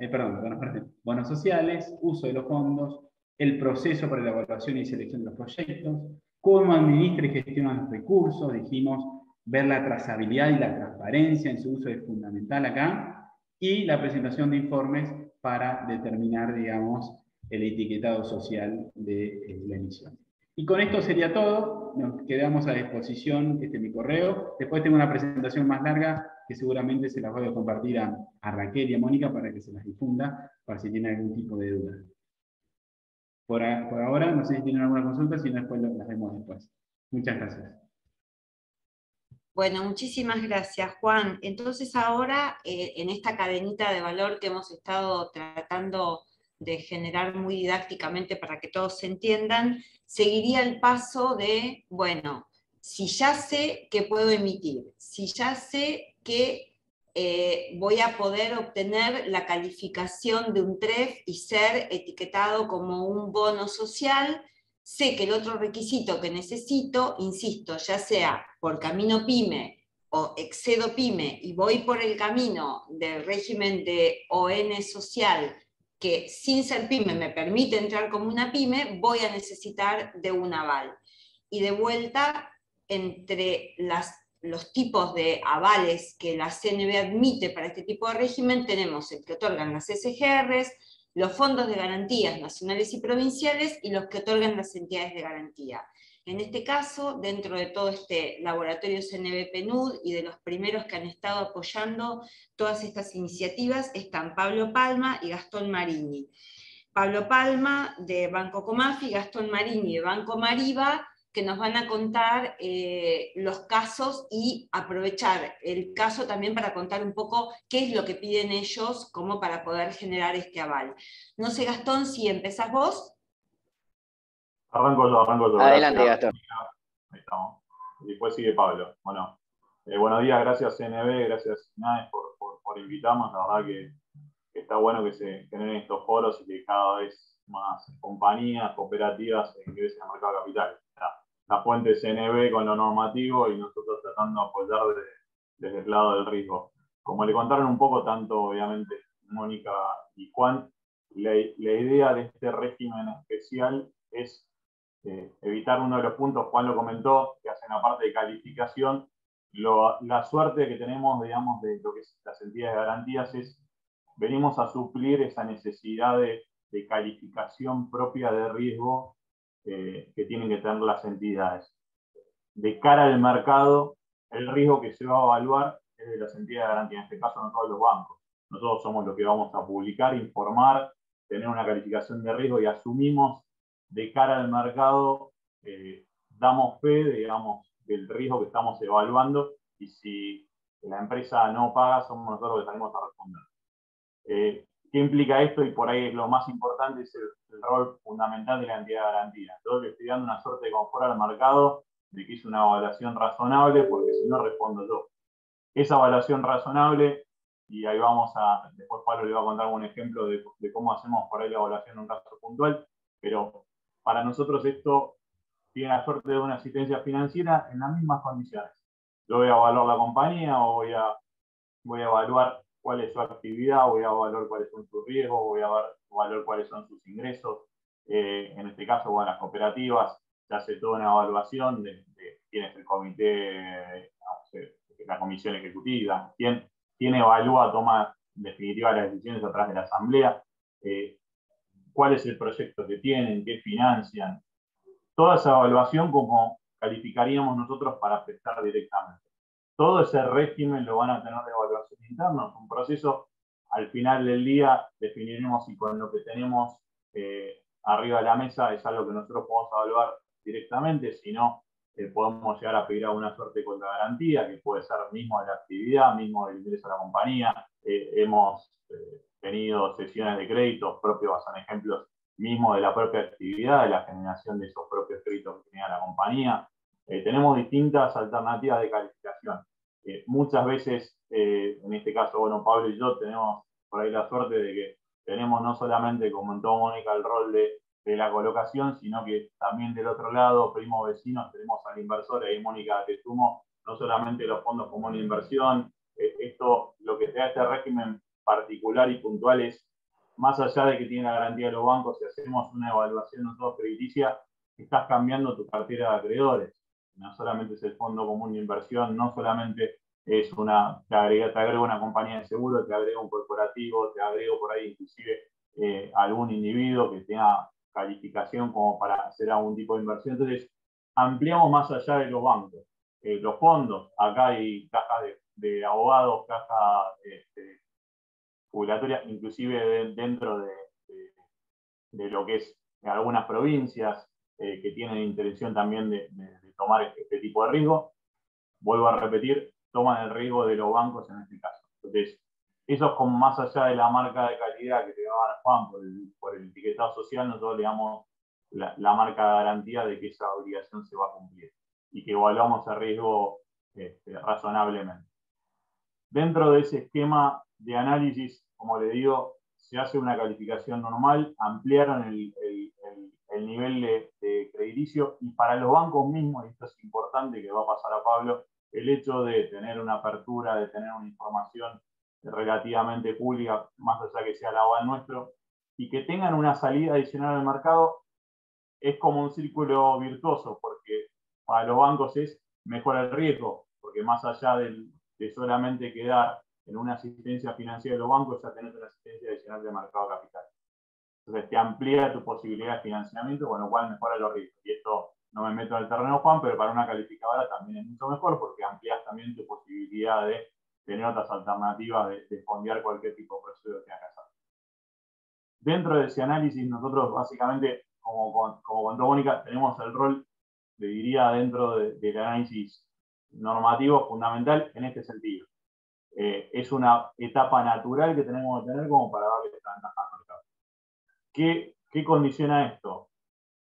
bonos sociales, uso de los fondos, el proceso para la evaluación y selección de los proyectos, cómo administra y gestiona los recursos, dijimos, ver la trazabilidad y la transparencia en su uso es fundamental acá, y la presentación de informes para determinar, digamos, el etiquetado social de la emisión. Y con esto sería todo, nos quedamos a disposición, este es mi correo. Después tengo una presentación más larga que seguramente se las voy a compartir a Raquel y a Mónica para que se las difunda, para si tienen algún tipo de duda. Por ahora, no sé si tienen alguna consulta, si no después las vemos después. Muchas gracias. Bueno, muchísimas gracias, Juan. Entonces ahora, en esta cadenita de valor que hemos estado tratando de generar muy didácticamente para que todos se entiendan, seguiría el paso de, bueno, si ya sé que puedo emitir, si ya sé que voy a poder obtener la calificación de un TREF y ser etiquetado como un bono social, sé que el otro requisito que necesito, insisto, ya sea por camino PYME o excedo PYME y voy por el camino del régimen de ON social, que sin ser PYME me permite entrar como una PYME, voy a necesitar de un aval. Y de vuelta, entre los tipos de avales que la CNB admite para este tipo de régimen, tenemos el que otorgan las SGRs, los fondos de garantías nacionales y provinciales y los que otorgan las entidades de garantía. En este caso, dentro de todo este laboratorio CNB-PNUD y de los primeros que han estado apoyando todas estas iniciativas, están Pablo Palma y Gastón Marini. Pablo Palma de Banco Comafi, Gastón Marini de Banco Mariva, que nos van a contar los casos y aprovechar el caso también para contar un poco qué es lo que piden ellos como para poder generar este aval. No sé, Gastón, si empezás vos. Arranco yo. Adelante, Gracias. Gastón. Ahí estamos. Y después sigue Pablo. Bueno, buenos días, gracias CNB, gracias INAES por invitarnos. La verdad que está bueno que se generen estos foros y que cada vez más compañías, cooperativas ingresen al mercado de capital. La fuente CNB con lo normativo y nosotros tratando de apoyar desde el lado del riesgo. Como le contaron un poco, tanto obviamente Mónica y Juan, la idea de este régimen especial es evitar uno de los puntos, Juan lo comentó, que hacen la parte de calificación. La suerte que tenemos, digamos, de lo que es las entidades de garantías es, venimos a suplir esa necesidad de calificación propia de riesgo que tienen que tener las entidades. De cara al mercado, el riesgo que se va a evaluar es de las entidades de garantía, en este caso no todos los bancos. Nosotros somos los que vamos a publicar, informar, tener una calificación de riesgo y asumimos de cara al mercado, damos fe, digamos, del riesgo que estamos evaluando, y si la empresa no paga, somos nosotros los que salimos a responder. ¿Qué implica esto? Y por ahí lo más importante es el rol fundamental de la entidad de garantía. Yo le estoy dando una suerte de confort al mercado de que es una evaluación razonable, porque si no respondo yo. Esa evaluación razonable, y ahí vamos a, después Pablo le va a contar un ejemplo de cómo hacemos por ahí la evaluación en un caso puntual, pero para nosotros esto tiene la suerte de una asistencia financiera en las mismas condiciones. Yo voy a evaluar la compañía, o voy a evaluar cuál es su actividad, voy a evaluar cuáles son sus riesgos, voy a evaluar cuáles son sus ingresos. En este caso, bueno, las cooperativas, se hace toda una evaluación de quién es el comité, la comisión ejecutiva, quién evalúa, toma en definitiva las decisiones a través de la asamblea, cuál es el proyecto que tienen, qué financian. Toda esa evaluación como calificaríamos nosotros para prestar directamente. Todo ese régimen lo van a tener de evaluación interna, es un proceso. Al final del día definiremos si con lo que tenemos arriba de la mesa es algo que nosotros podemos evaluar directamente, si no, podemos llegar a pedir alguna suerte de contragarantía, que puede ser mismo de la actividad, mismo del ingreso a la compañía. Hemos tenido sesiones de créditos propios, son ejemplos mismo de la propia actividad, de la generación de esos propios créditos que tenía la compañía. Tenemos distintas alternativas de calificación. Muchas veces, en este caso, bueno, Pablo y yo tenemos por ahí la suerte de que tenemos no solamente, como en todo Mónica, el rol de la colocación, sino que también del otro lado, primos vecinos, tenemos al inversor, ahí Mónica, te sumo, no solamente los fondos comunes de inversión. Esto, lo que te da este régimen particular y puntual es, más allá de que tiene la garantía de los bancos, si hacemos una evaluación nosotros crediticia, estás cambiando tu cartera de acreedores. No solamente es el fondo común de inversión, no solamente es te agrego una compañía de seguro, te agrego un corporativo, te agrego por ahí inclusive algún individuo que tenga calificación como para hacer algún tipo de inversión. Entonces, ampliamos más allá de los bancos. Los fondos, acá hay cajas de abogados, cajas jubilatorias, inclusive dentro de lo que es algunas provincias que tienen intención también de tomar este tipo de riesgo. Vuelvo a repetir, toman el riesgo de los bancos en este caso. Entonces, eso es como más allá de la marca de calidad que te va a dar Juan por el etiquetado social, nosotros le damos la marca de garantía de que esa obligación se va a cumplir y que evaluamos el riesgo razonablemente. Dentro de ese esquema de análisis, como le digo, se hace una calificación normal, ampliaron el nivel de crediticio, y para los bancos mismos, y esto es importante que va a pasar a Pablo, el hecho de tener una apertura, de tener una información relativamente pública, más allá que sea la aval nuestro, y que tengan una salida adicional al mercado, es como un círculo virtuoso, porque para los bancos es mejor el riesgo, porque más allá de solamente quedar en una asistencia financiera de los bancos, ya tenés una asistencia adicional de mercado capital. Entonces te amplía tu posibilidad de financiamiento, con lo cual mejora los riesgos. Y esto no me meto en el terreno, Juan, pero para una calificadora también es mucho mejor, porque amplías también tu posibilidad de tener otras alternativas de fondear cualquier tipo de proceso que tengas que hacer. Dentro de ese análisis, nosotros básicamente, como contó Mónica, tenemos el rol, le diría, dentro del análisis normativo fundamental en este sentido. Es una etapa natural que tenemos que tener como para darle esta ventaja al mercado. ¿Qué condiciona esto?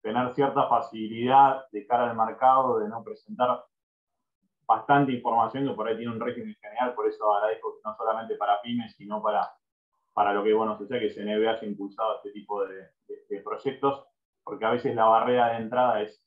Tener cierta facilidad de cara al mercado, de no presentar bastante información, que por ahí tiene un régimen general. Por eso agradezco que no solamente para pymes, sino para lo que bueno sucede, que CNB haya impulsado este tipo de proyectos, porque a veces la barrera de entrada es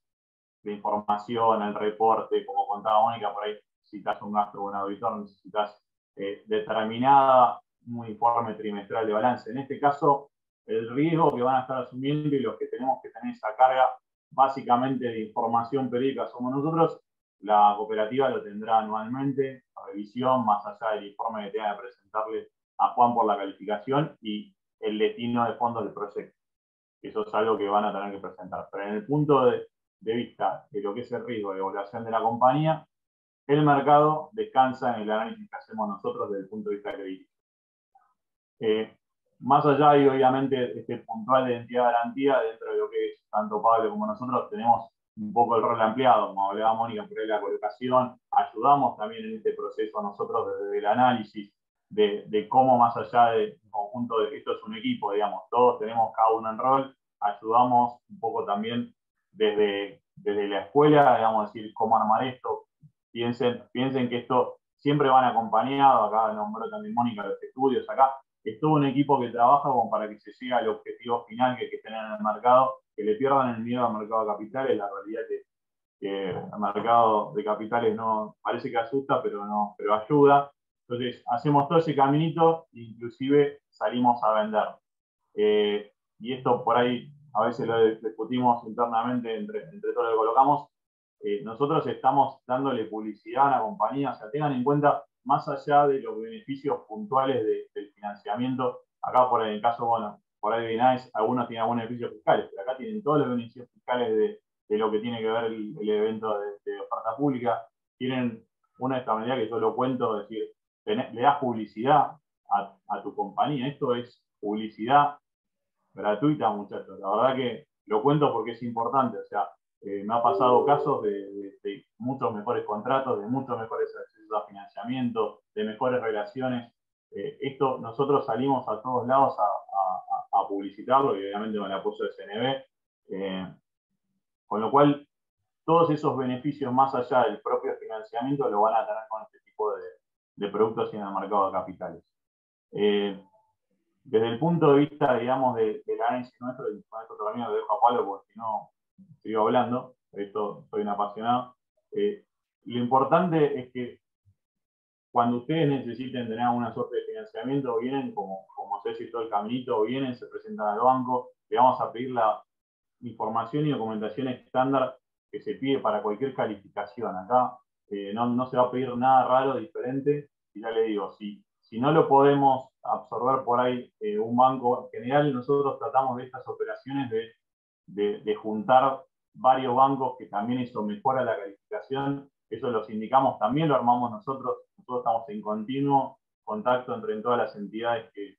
la información, el reporte, como contaba Mónica, por ahí necesitas un gasto o un auditor, necesitas determinada un informe trimestral de balance. En este caso, el riesgo que van a estar asumiendo y los que tenemos que tener esa carga básicamente de información periódica somos nosotros. La cooperativa lo tendrá anualmente, revisión, más allá del informe que tenga que presentarle a Juan por la calificación y el destino de fondos del proyecto. eso es algo que van a tener que presentar. Pero en el punto de vista de lo que es el riesgo de evaluación de la compañía, el mercado descansa en el análisis que hacemos nosotros desde el punto de vista crediticio. Más allá y obviamente este puntual de identidad garantía, dentro de lo que es tanto Pablo como nosotros, tenemos un poco el rol ampliado, como hablaba Mónica por ahí, la colocación, ayudamos también en este proceso a nosotros desde el análisis de cómo más allá del conjunto de esto es un equipo, digamos, todos tenemos cada uno en rol, ayudamos un poco también desde la escuela, digamos, decir cómo armar esto, piensen que esto siempre van acompañados, acá nombró también Mónica los estudios, acá es todo un equipo que trabaja como para que se llegue al objetivo final que tengan en el mercado, que le pierdan el miedo al mercado de capitales. La realidad es que el mercado de capitales no parece que asusta, pero ayuda. Entonces hacemos todo ese caminito e inclusive salimos a vender. Y esto por ahí a veces lo discutimos internamente entre todos los que colocamos. Nosotros estamos dándole publicidad a la compañía, o sea, tengan en cuenta, más allá de los beneficios puntuales del financiamiento, acá por el caso, bueno, por ahí de INAES, algunos tienen algunos beneficios fiscales, pero acá tienen todos los beneficios fiscales de lo que tiene que ver el evento de oferta pública, tienen una estabilidad que yo lo cuento, es decir, le das publicidad a tu compañía, esto es publicidad gratuita, muchachos, la verdad que lo cuento porque es importante, o sea, me ha pasado casos de muchos mejores contratos, de muchos mejores accesos a financiamiento, de mejores relaciones. Esto nosotros salimos a todos lados a publicitarlo y obviamente con el apoyo de CNB. Con lo cual, todos esos beneficios más allá del propio financiamiento lo van a tener con este tipo de productos en el mercado de capitales. Desde el punto de vista, digamos, del análisis nuestro, y con esto también lo dejo a Pablo porque si no sigo hablando, de esto soy un apasionado. Lo importante es que cuando ustedes necesiten tener una suerte de financiamiento, vienen, como se hizo todo el caminito, vienen, se presentan al banco, le vamos a pedir la información y documentación estándar que se pide para cualquier calificación. Acá no se va a pedir nada raro, diferente, y ya le digo, si no lo podemos absorber por ahí un banco, en general nosotros tratamos de estas operaciones de juntar varios bancos que también eso mejora la calificación, eso los indicamos, también lo armamos nosotros estamos en continuo contacto entre todas las entidades que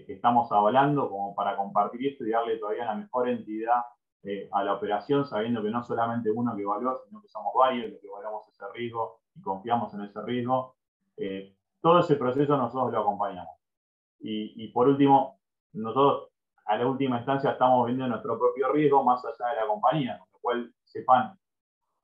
estamos hablando como para compartir esto y darle todavía la mejor entidad a la operación, sabiendo que no solamente uno que evalúa, sino que somos varios los que evaluamos ese riesgo y confiamos en ese riesgo. Todo ese proceso nosotros lo acompañamos. Y por último, nosotros a la última instancia estamos viendo nuestro propio riesgo más allá de la compañía, con lo cual sepan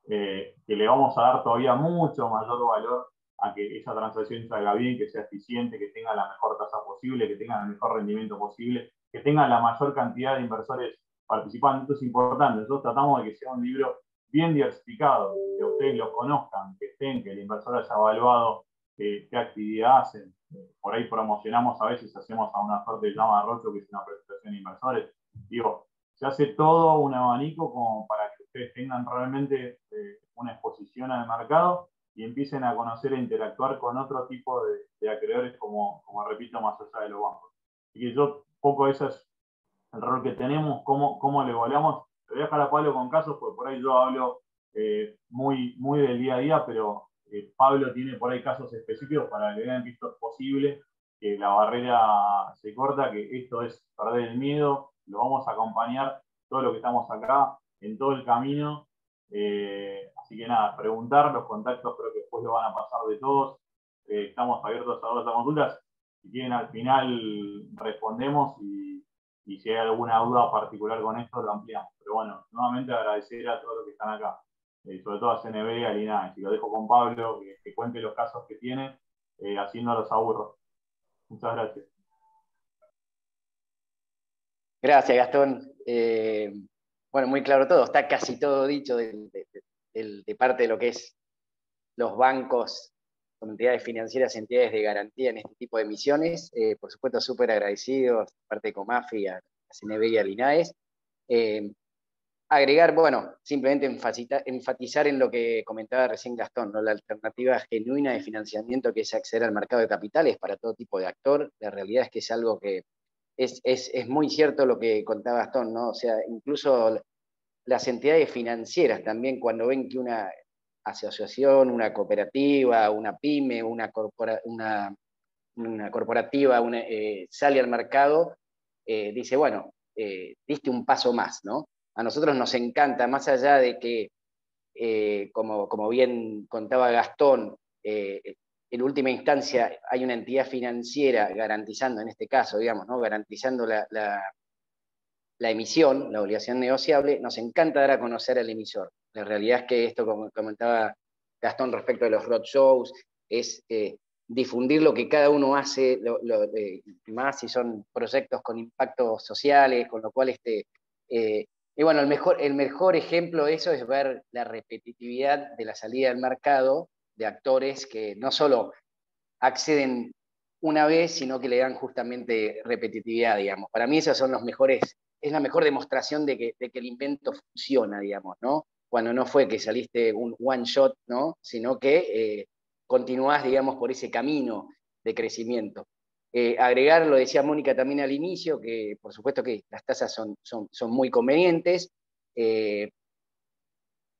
que le vamos a dar todavía mucho mayor valor a que esa transacción salga bien, que sea eficiente, que tenga la mejor tasa posible, que tenga el mejor rendimiento posible, que tenga la mayor cantidad de inversores participando. Esto es importante. Nosotros tratamos de que sea un libro bien diversificado, que ustedes lo conozcan, que estén, que el inversor haya evaluado qué actividad hacen. Por ahí promocionamos, a veces hacemos a una suerte de llama de rocho, que es una presentación de inversores. Digo, se hace todo un abanico como para que ustedes tengan realmente una exposición al mercado y empiecen a conocer e interactuar con otro tipo de acreedores, como repito, más allá de los bancos. Así que yo, poco ese es el rol que tenemos, cómo lo evaluamos. Le voy a dejar a Pablo con casos, porque por ahí yo hablo muy del día a día, pero Pablo tiene por ahí casos específicos para que vean que esto es posible, que la barrera se corta, que esto es perder el miedo, lo vamos a acompañar todo lo que estamos acá, en todo el camino. Así que nada, preguntar, los contactos creo que después lo van a pasar de todos. Estamos abiertos a todas las consultas. Si quieren, al final respondemos y si hay alguna duda particular con esto, lo ampliamos. Pero bueno, nuevamente agradecer a todos los que están acá, sobre todo a CNB y a INAES. Y lo dejo con Pablo, que cuente los casos que tiene, así no los aburro. Muchas gracias. Gracias, Gastón. Bueno, muy claro todo, está casi todo dicho de parte de lo que es los bancos, entidades financieras, entidades de garantía en este tipo de emisiones. Por supuesto, súper agradecidos, parte de Comafi, a CNB y al INAES. Agregar, bueno, simplemente enfatizar en lo que comentaba recién Gastón, ¿no? La alternativa genuina de financiamiento que es acceder al mercado de capitales para todo tipo de actor. La realidad es que es algo que es muy cierto lo que contaba Gastón, ¿no? O sea, incluso las entidades financieras también, cuando ven que una asociación, una cooperativa, una pyme, una corporativa sale al mercado, dice, bueno, diste un paso más, ¿no? A nosotros nos encanta, más allá de que, como bien contaba Gastón, en última instancia hay una entidad financiera garantizando, en este caso, digamos, ¿no? Garantizando la emisión, la obligación negociable, nos encanta dar a conocer al emisor. La realidad es que esto, como comentaba Gastón respecto de los roadshows, es difundir lo que cada uno hace, más si son proyectos con impactos sociales, con lo cual y bueno, el mejor ejemplo de eso es ver la repetitividad de la salida del mercado de actores que no solo acceden una vez, sino que le dan justamente repetitividad, digamos. Para mí esos son los mejores, es la mejor demostración de que el invento funciona, digamos, ¿no? Cuando no fue que saliste un one shot, ¿no? Sino que continuás, digamos, por ese camino de crecimiento. Agregar, lo decía Mónica también al inicio, que por supuesto que las tasas son muy convenientes,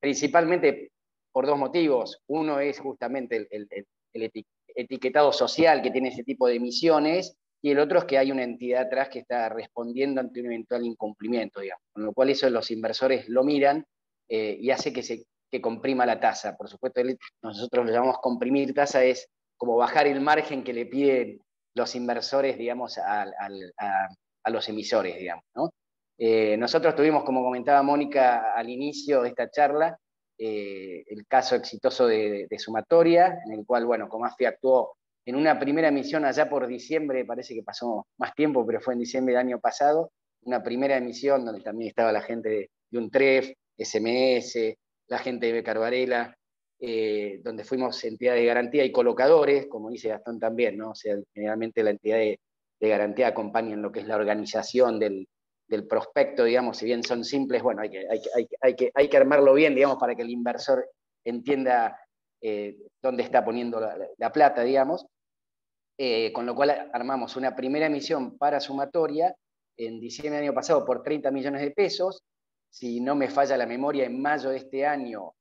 principalmente por dos motivos. Uno es justamente el etiquetado social que tiene ese tipo de emisiones, y el otro es que hay una entidad atrás que está respondiendo ante un eventual incumplimiento, digamos. Con lo cual eso los inversores lo miran y hace que comprima la tasa. Por supuesto, nosotros lo llamamos comprimir tasa, es como bajar el margen que le piden los inversores, digamos, a los emisores, digamos, ¿no? Nosotros tuvimos, como comentaba Mónica al inicio de esta charla, el caso exitoso de Sumatoria, en el cual, bueno, Comafy actuó en una primera emisión allá por diciembre, parece que pasó más tiempo, pero fue en diciembre del año pasado, una primera emisión donde también estaba la gente de UNTREF, SMS, la gente de Becar Varela, donde fuimos entidad de garantía y colocadores, como dice Gastón también, ¿no? O sea, generalmente la entidad de garantía acompaña en lo que es la organización del prospecto, digamos, si bien son simples, bueno, hay que armarlo bien, digamos, para que el inversor entienda dónde está poniendo la plata, digamos. Con lo cual armamos una primera emisión para Sumatoria en diciembre del año pasado por 30 millones de pesos. Si no me falla la memoria, en mayo de este año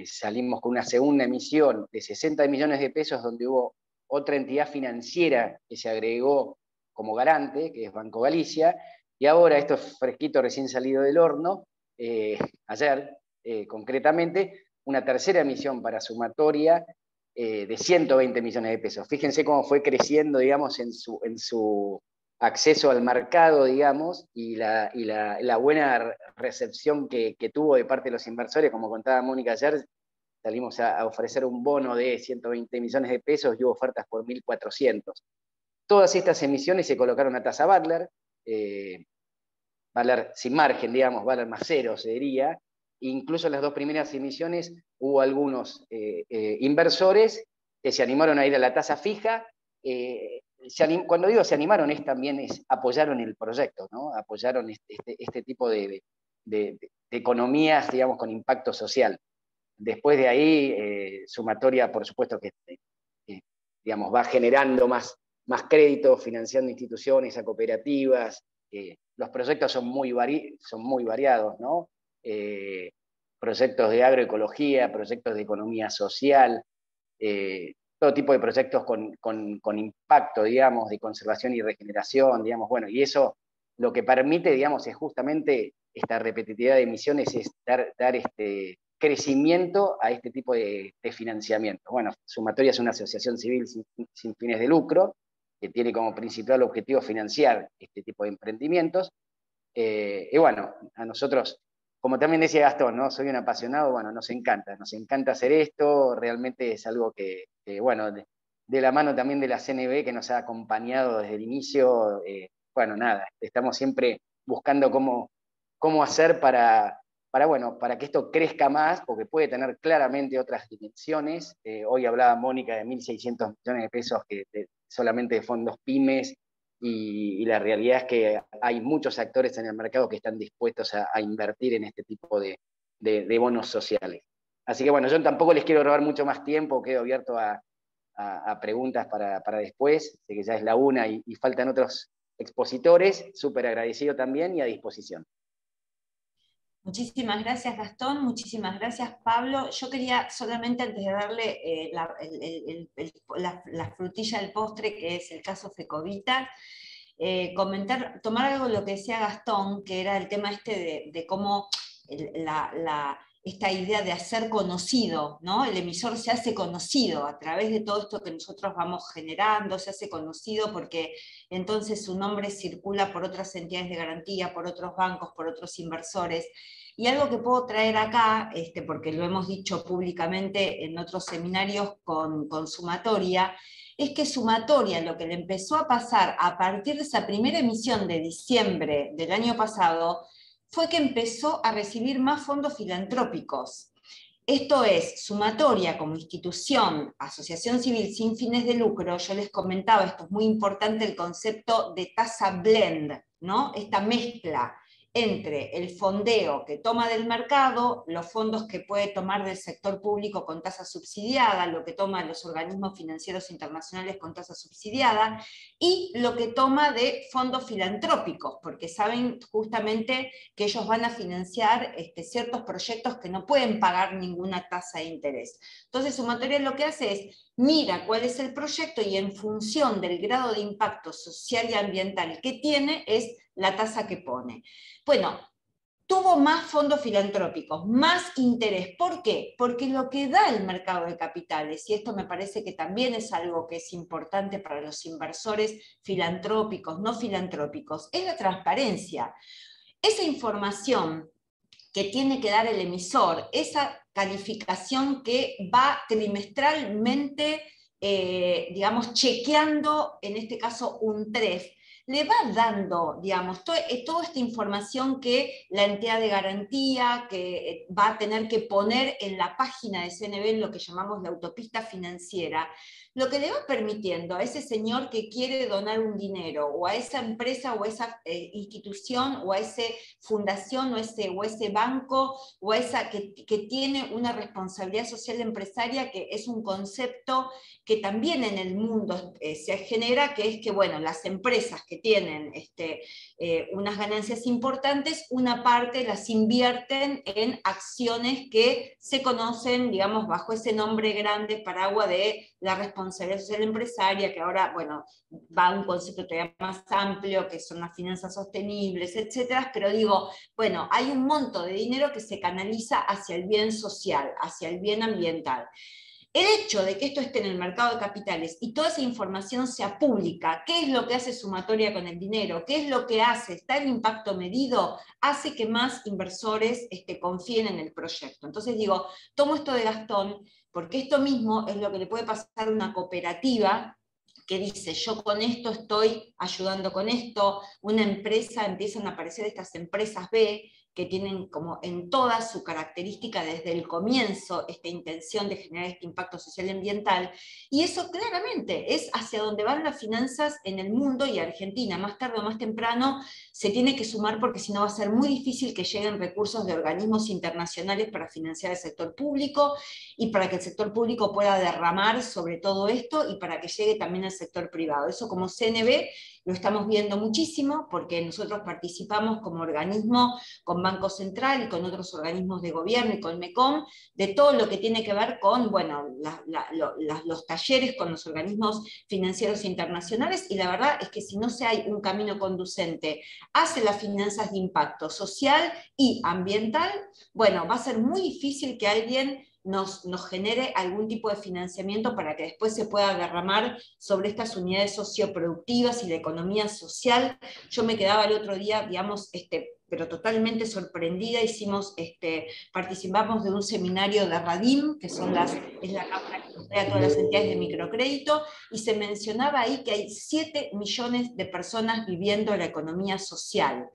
salimos con una segunda emisión de 60 millones de pesos, donde hubo otra entidad financiera que se agregó como garante, que es Banco Galicia, y ahora, esto es fresquito, recién salido del horno, ayer concretamente, una tercera emisión para Sumatoria de 120 millones de pesos. Fíjense cómo fue creciendo, digamos, en su acceso al mercado, digamos, y la buena recepción que tuvo de parte de los inversores. Como contaba Mónica ayer, salimos a ofrecer un bono de 120 millones de pesos y hubo ofertas por 1.400. Todas estas emisiones se colocaron a tasa Badler, Badler sin margen, digamos, Badler más cero se diría. Incluso en las dos primeras emisiones hubo algunos inversores que se animaron a ir a la tasa fija. Cuando digo se animaron, apoyaron el proyecto, ¿no? Apoyaron este tipo de economías, digamos, con impacto social. Después de ahí, Sumatoria, por supuesto que digamos, va generando más crédito, financiando instituciones, a cooperativas. Los proyectos son muy variados, ¿no? Proyectos de agroecología, proyectos de economía social, todo tipo de proyectos con impacto, digamos, de conservación y regeneración, digamos, bueno, y eso lo que permite, digamos, es justamente esta repetitividad de emisiones, es dar crecimiento a este tipo de financiamiento. Bueno, Sumatoria es una asociación civil sin fines de lucro, que tiene como principal objetivo financiar este tipo de emprendimientos. Y bueno, a nosotros, como también decía Gastón, ¿no? Soy un apasionado, bueno, nos encanta hacer esto, realmente es algo que bueno, de la mano también de la CNB que nos ha acompañado desde el inicio, bueno, nada, estamos siempre buscando cómo hacer para que esto crezca más, porque puede tener claramente otras dimensiones. Hoy hablaba Mónica de 1.600 millones de pesos solamente de fondos pymes, y la realidad es que hay muchos actores en el mercado que están dispuestos a invertir en este tipo de bonos sociales. Así que bueno, yo tampoco les quiero robar mucho más tiempo, quedo abierto a preguntas para después, sé que ya es la 1 y faltan expositores, súper agradecido también y a disposición. Muchísimas gracias, Gastón, muchísimas gracias, Pablo. Yo quería solamente, antes de darle la frutilla del postre, que es el caso Fecovita, tomar algo de lo que decía Gastón, que era el tema de cómo esta idea de hacer conocido, ¿no? El emisor se hace conocido a través de todo esto que nosotros vamos generando, se hace conocido porque entonces su nombre circula por otras entidades de garantía, por otros bancos, por otros inversores. Y algo que puedo traer acá, porque lo hemos dicho públicamente en otros seminarios con Sumatoria, es que Sumatoria, lo que le empezó a pasar a partir de esa primera emisión de diciembre del año pasado, fue que empezó a recibir más fondos filantrópicos. Esto es, Sumatoria como institución, asociación civil sin fines de lucro, yo les comentaba, esto es muy importante, el concepto de tasa blend, ¿no? Esta mezcla entre el fondeo que toma del mercado, los fondos que puede tomar del sector público con tasa subsidiada, lo que toma los organismos financieros internacionales con tasa subsidiada, y lo que toma de fondos filantrópicos, porque saben justamente que ellos van a financiar ciertos proyectos que no pueden pagar ninguna tasa de interés. Entonces, Sumatoria lo que hace es, mira cuál es el proyecto y en función del grado de impacto social y ambiental que tiene, es la tasa que pone. Bueno, tuvo más fondos filantrópicos, más interés. ¿Por qué? Porque lo que da el mercado de capitales, y esto me parece que también es algo que es importante para los inversores filantrópicos, no filantrópicos, es la transparencia. Esa información que tiene que dar el emisor, esa calificación que va trimestralmente, digamos, chequeando, en este caso, un TREF, le va dando, digamos, toda esta información que la entidad de garantía que va a tener que poner en la página de CNB, lo que llamamos la autopista financiera, lo que le va permitiendo a ese señor que quiere donar un dinero, o a esa empresa, o a esa institución, o a esa fundación, o ese banco, o a esa que tiene una responsabilidad social empresaria, que es un concepto que también en el mundo se genera, que es que, bueno, las empresas que tienen unas ganancias importantes, una parte las invierten en acciones que se conocen, digamos, bajo ese nombre grande, paraguas de la responsabilidad social empresaria, que ahora, bueno, va a un concepto todavía más amplio, que son las finanzas sostenibles, etcétera, pero digo, bueno, hay un monto de dinero que se canaliza hacia el bien social, hacia el bien ambiental. El hecho de que esto esté en el mercado de capitales y toda esa información sea pública, qué es lo que hace Sumatoria con el dinero, qué es lo que hace, está el impacto medido, hace que más inversores confíen en el proyecto. Entonces digo, tomo esto de Gastón, porque esto mismo es lo que le puede pasar a una cooperativa que dice, yo con esto estoy ayudando con esto, una empresa, empiezan a aparecer estas empresas B, que tienen como en toda su característica desde el comienzo esta intención de generar este impacto social y ambiental, y eso claramente es hacia donde van las finanzas en el mundo, y Argentina más tarde o más temprano se tiene que sumar, porque si no va a ser muy difícil que lleguen recursos de organismos internacionales para financiar el sector público, y para que el sector público pueda derramar sobre todo esto, y para que llegue también al sector privado. Eso como CNB lo estamos viendo muchísimo, porque nosotros participamos como organismo con Banco Central y con otros organismos de gobierno y con MECOM, de todo lo que tiene que ver con, bueno, los talleres con los organismos financieros internacionales, y la verdad es que si no se hay un camino conducente hacia las finanzas de impacto social y ambiental, bueno, va a ser muy difícil que alguien nos genere algún tipo de financiamiento para que después se pueda derramar sobre estas unidades socioproductivas y la economía social. Yo me quedaba el otro día, digamos, pero totalmente sorprendida, participamos de un seminario de RADIM, que es la cámara que crea todas las entidades de microcrédito, y se mencionaba ahí que hay 7 millones de personas viviendo la economía social,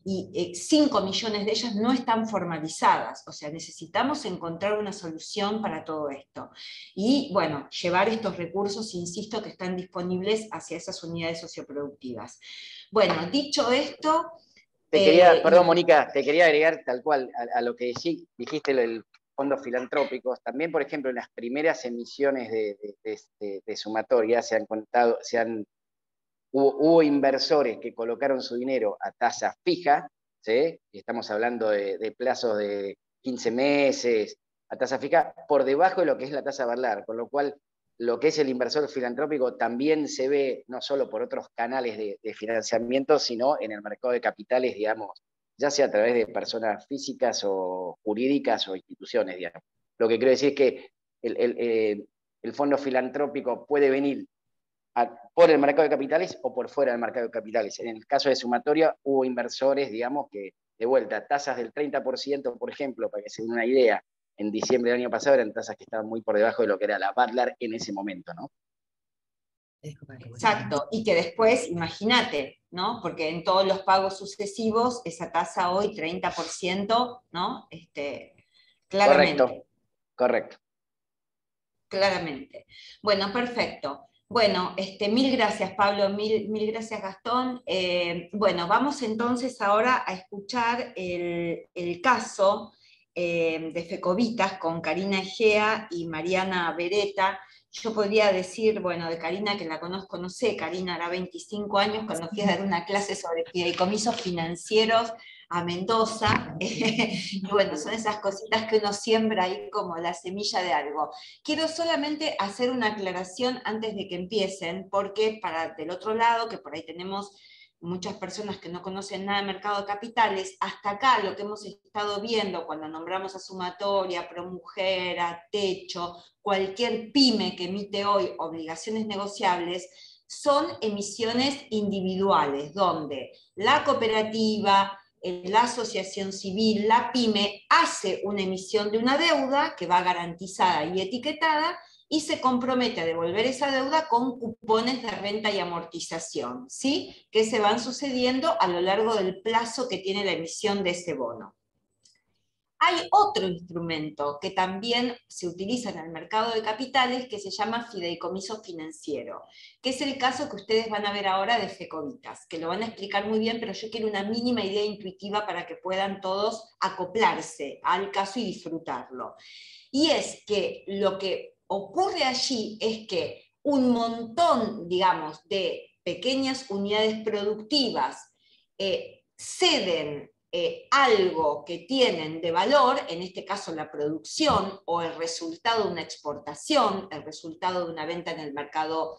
y 5 millones de ellas no están formalizadas. O sea, necesitamos encontrar una solución para todo esto. Y bueno, llevar estos recursos, insisto, que están disponibles hacia esas unidades socioproductivas. Bueno, dicho esto... Perdón, Mónica, te quería agregar tal cual a lo que dijiste, el fondos filantrópicos. También, por ejemplo, en las primeras emisiones de Sumatoria se han hubo inversores que colocaron su dinero a tasa fija, ¿sí? Y estamos hablando de plazos de 15 meses, a tasa fija, por debajo de lo que es la tasa Barlar, con lo cual lo que es el inversor filantrópico también se ve no solo por otros canales de financiamiento, sino en el mercado de capitales, digamos, ya sea a través de personas físicas o jurídicas o instituciones, digamos. Lo que quiero decir es que el fondo filantrópico puede venir por el mercado de capitales o por fuera del mercado de capitales. En el caso de Sumatoria hubo inversores, digamos, que de vuelta, tasas del 30%, por ejemplo, para que se den una idea, en diciembre del año pasado eran tasas que estaban muy por debajo de lo que era la Barlar en ese momento, ¿no? Exacto, y que después, imagínate, ¿no? Porque en todos los pagos sucesivos, esa tasa hoy, 30%, ¿no? Claramente. Correcto. Claramente. Bueno, perfecto. Bueno, mil gracias, Pablo, mil gracias, Gastón. Bueno, vamos entonces ahora a escuchar el caso de Fecovitas con Karina Egea y Mariana Beretta. Yo podría decir, bueno, de Karina, que la conozco, no sé, Karina hará 25 años, cuando fui a dar una clase sobre fideicomisos financieros a Mendoza, y bueno, son esas cositas que uno siembra ahí como la semilla de algo. Quiero solamente hacer una aclaración antes de que empiecen, porque para del otro lado, que por ahí tenemos muchas personas que no conocen nada de mercado de capitales, hasta acá lo que hemos estado viendo cuando nombramos a Sumatoria, a Promujer, a Techo, cualquier pyme que emite hoy obligaciones negociables, son emisiones individuales, donde la cooperativa, la asociación civil, la pyme, hace una emisión de una deuda que va garantizada y etiquetada, y se compromete a devolver esa deuda con cupones de renta y amortización, ¿sí? Que se van sucediendo a lo largo del plazo que tiene la emisión de ese bono. Hay otro instrumento que también se utiliza en el mercado de capitales que se llama fideicomiso financiero, que es el caso que ustedes van a ver ahora de Fecovitas, que lo van a explicar muy bien, pero yo quiero una mínima idea intuitiva para que puedan todos acoplarse al caso y disfrutarlo. Y es que lo que ocurre allí es que un montón, digamos, de pequeñas unidades productivas ceden algo que tienen de valor, en este caso la producción o el resultado de una exportación, el resultado de una venta en el mercado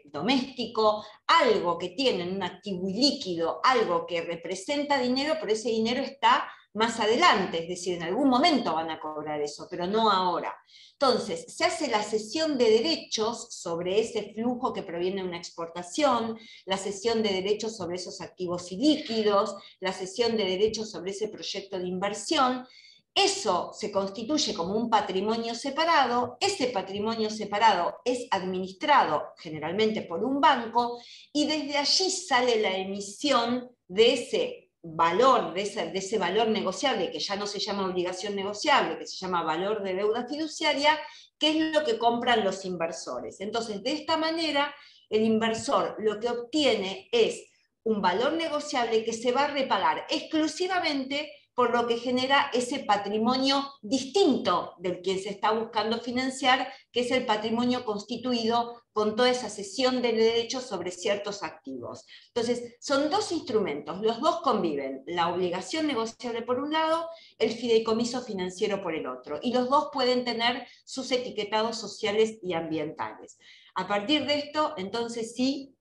doméstico, algo que tienen un activo ilíquido, algo que representa dinero, pero ese dinero está más adelante, es decir, en algún momento van a cobrar eso, pero no ahora. Entonces, se hace la cesión de derechos sobre ese flujo que proviene de una exportación, la cesión de derechos sobre esos activos ilíquidos, la cesión de derechos sobre ese proyecto de inversión. Eso se constituye como un patrimonio separado, ese patrimonio separado es administrado generalmente por un banco, y desde allí sale la emisión de ese valor, de ese valor negociable, que ya no se llama obligación negociable, que se llama valor de deuda fiduciaria, que es lo que compran los inversores. Entonces, de esta manera, el inversor lo que obtiene es un valor negociable que se va a repagar exclusivamente por lo que genera ese patrimonio distinto del que se está buscando financiar, que es el patrimonio constituido con toda esa cesión de derechos sobre ciertos activos. Entonces, son dos instrumentos, los dos conviven, la obligación negociable por un lado, el fideicomiso financiero por el otro, y los dos pueden tener sus etiquetados sociales y ambientales. A partir de esto, entonces sí,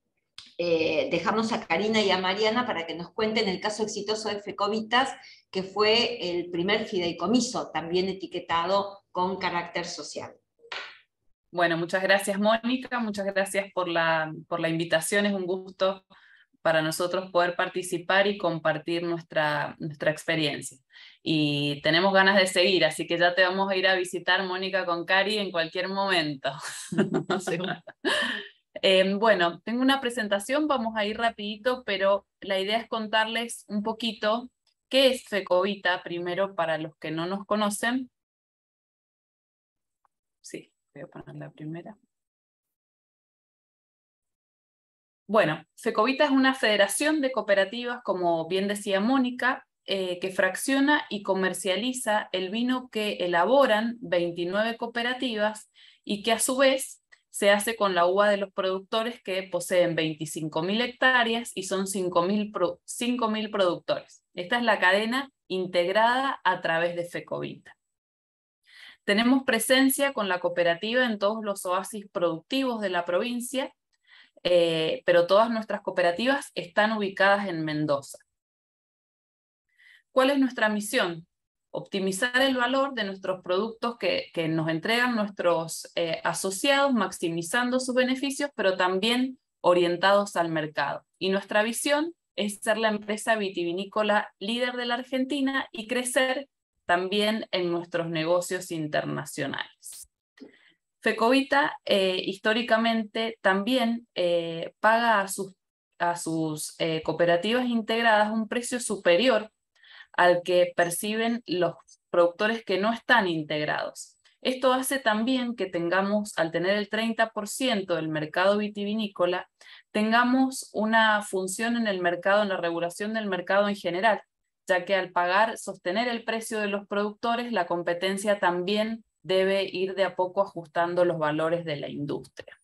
dejamos a Karina y a Mariana para que nos cuenten el caso exitoso de Fecovitas, que fue el primer fideicomiso también etiquetado con carácter social. Bueno, muchas gracias, Mónica, muchas gracias por la invitación. Es un gusto para nosotros poder participar y compartir nuestra experiencia. Y tenemos ganas de seguir, así que ya te vamos a ir a visitar, Mónica, con Cari en cualquier momento. Bueno, tengo una presentación, vamos a ir rapidito, pero la idea es contarles un poquito qué es Fecovita, primero para los que no nos conocen. Sí, voy a poner la primera. Bueno, Fecovita es una federación de cooperativas, como bien decía Mónica, que fracciona y comercializa el vino que elaboran 29 cooperativas y que a su vez se hace con la uva de los productores que poseen 25.000 hectáreas y son 5.000 productores. Esta es la cadena integrada a través de Fecovita. Tenemos presencia con la cooperativa en todos los oasis productivos de la provincia, pero todas nuestras cooperativas están ubicadas en Mendoza. ¿Cuál es nuestra misión? Optimizar el valor de nuestros productos que nos entregan nuestros asociados, maximizando sus beneficios, pero también orientados al mercado. Y nuestra visión es ser la empresa vitivinícola líder de la Argentina y crecer también en nuestros negocios internacionales. Fecovita históricamente también paga a sus cooperativas integradas un precio superior al que perciben los productores que no están integrados. Esto hace también que tengamos, al tener el 30% del mercado vitivinícola, tengamos una función en el mercado, en la regulación del mercado en general, ya que al sostener el precio de los productores, la competencia también debe ir de a poco ajustando los valores de la industria.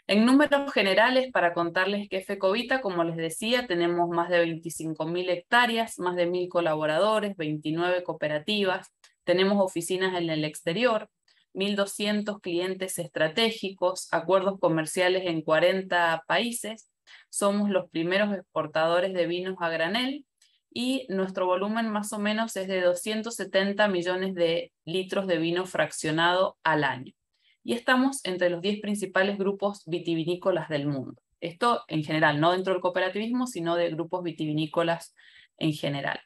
En números generales, para contarles que Fecovita, como les decía, tenemos más de 25.000 hectáreas, más de 1.000 colaboradores, 29 cooperativas, tenemos oficinas en el exterior, 1.200 clientes estratégicos, acuerdos comerciales en 40 países, somos los primeros exportadores de vinos a granel y nuestro volumen más o menos es de 270 millones de litros de vino fraccionado al año. Y estamos entre los 10 principales grupos vitivinícolas del mundo. Esto en general, no dentro del cooperativismo, sino de grupos vitivinícolas en general.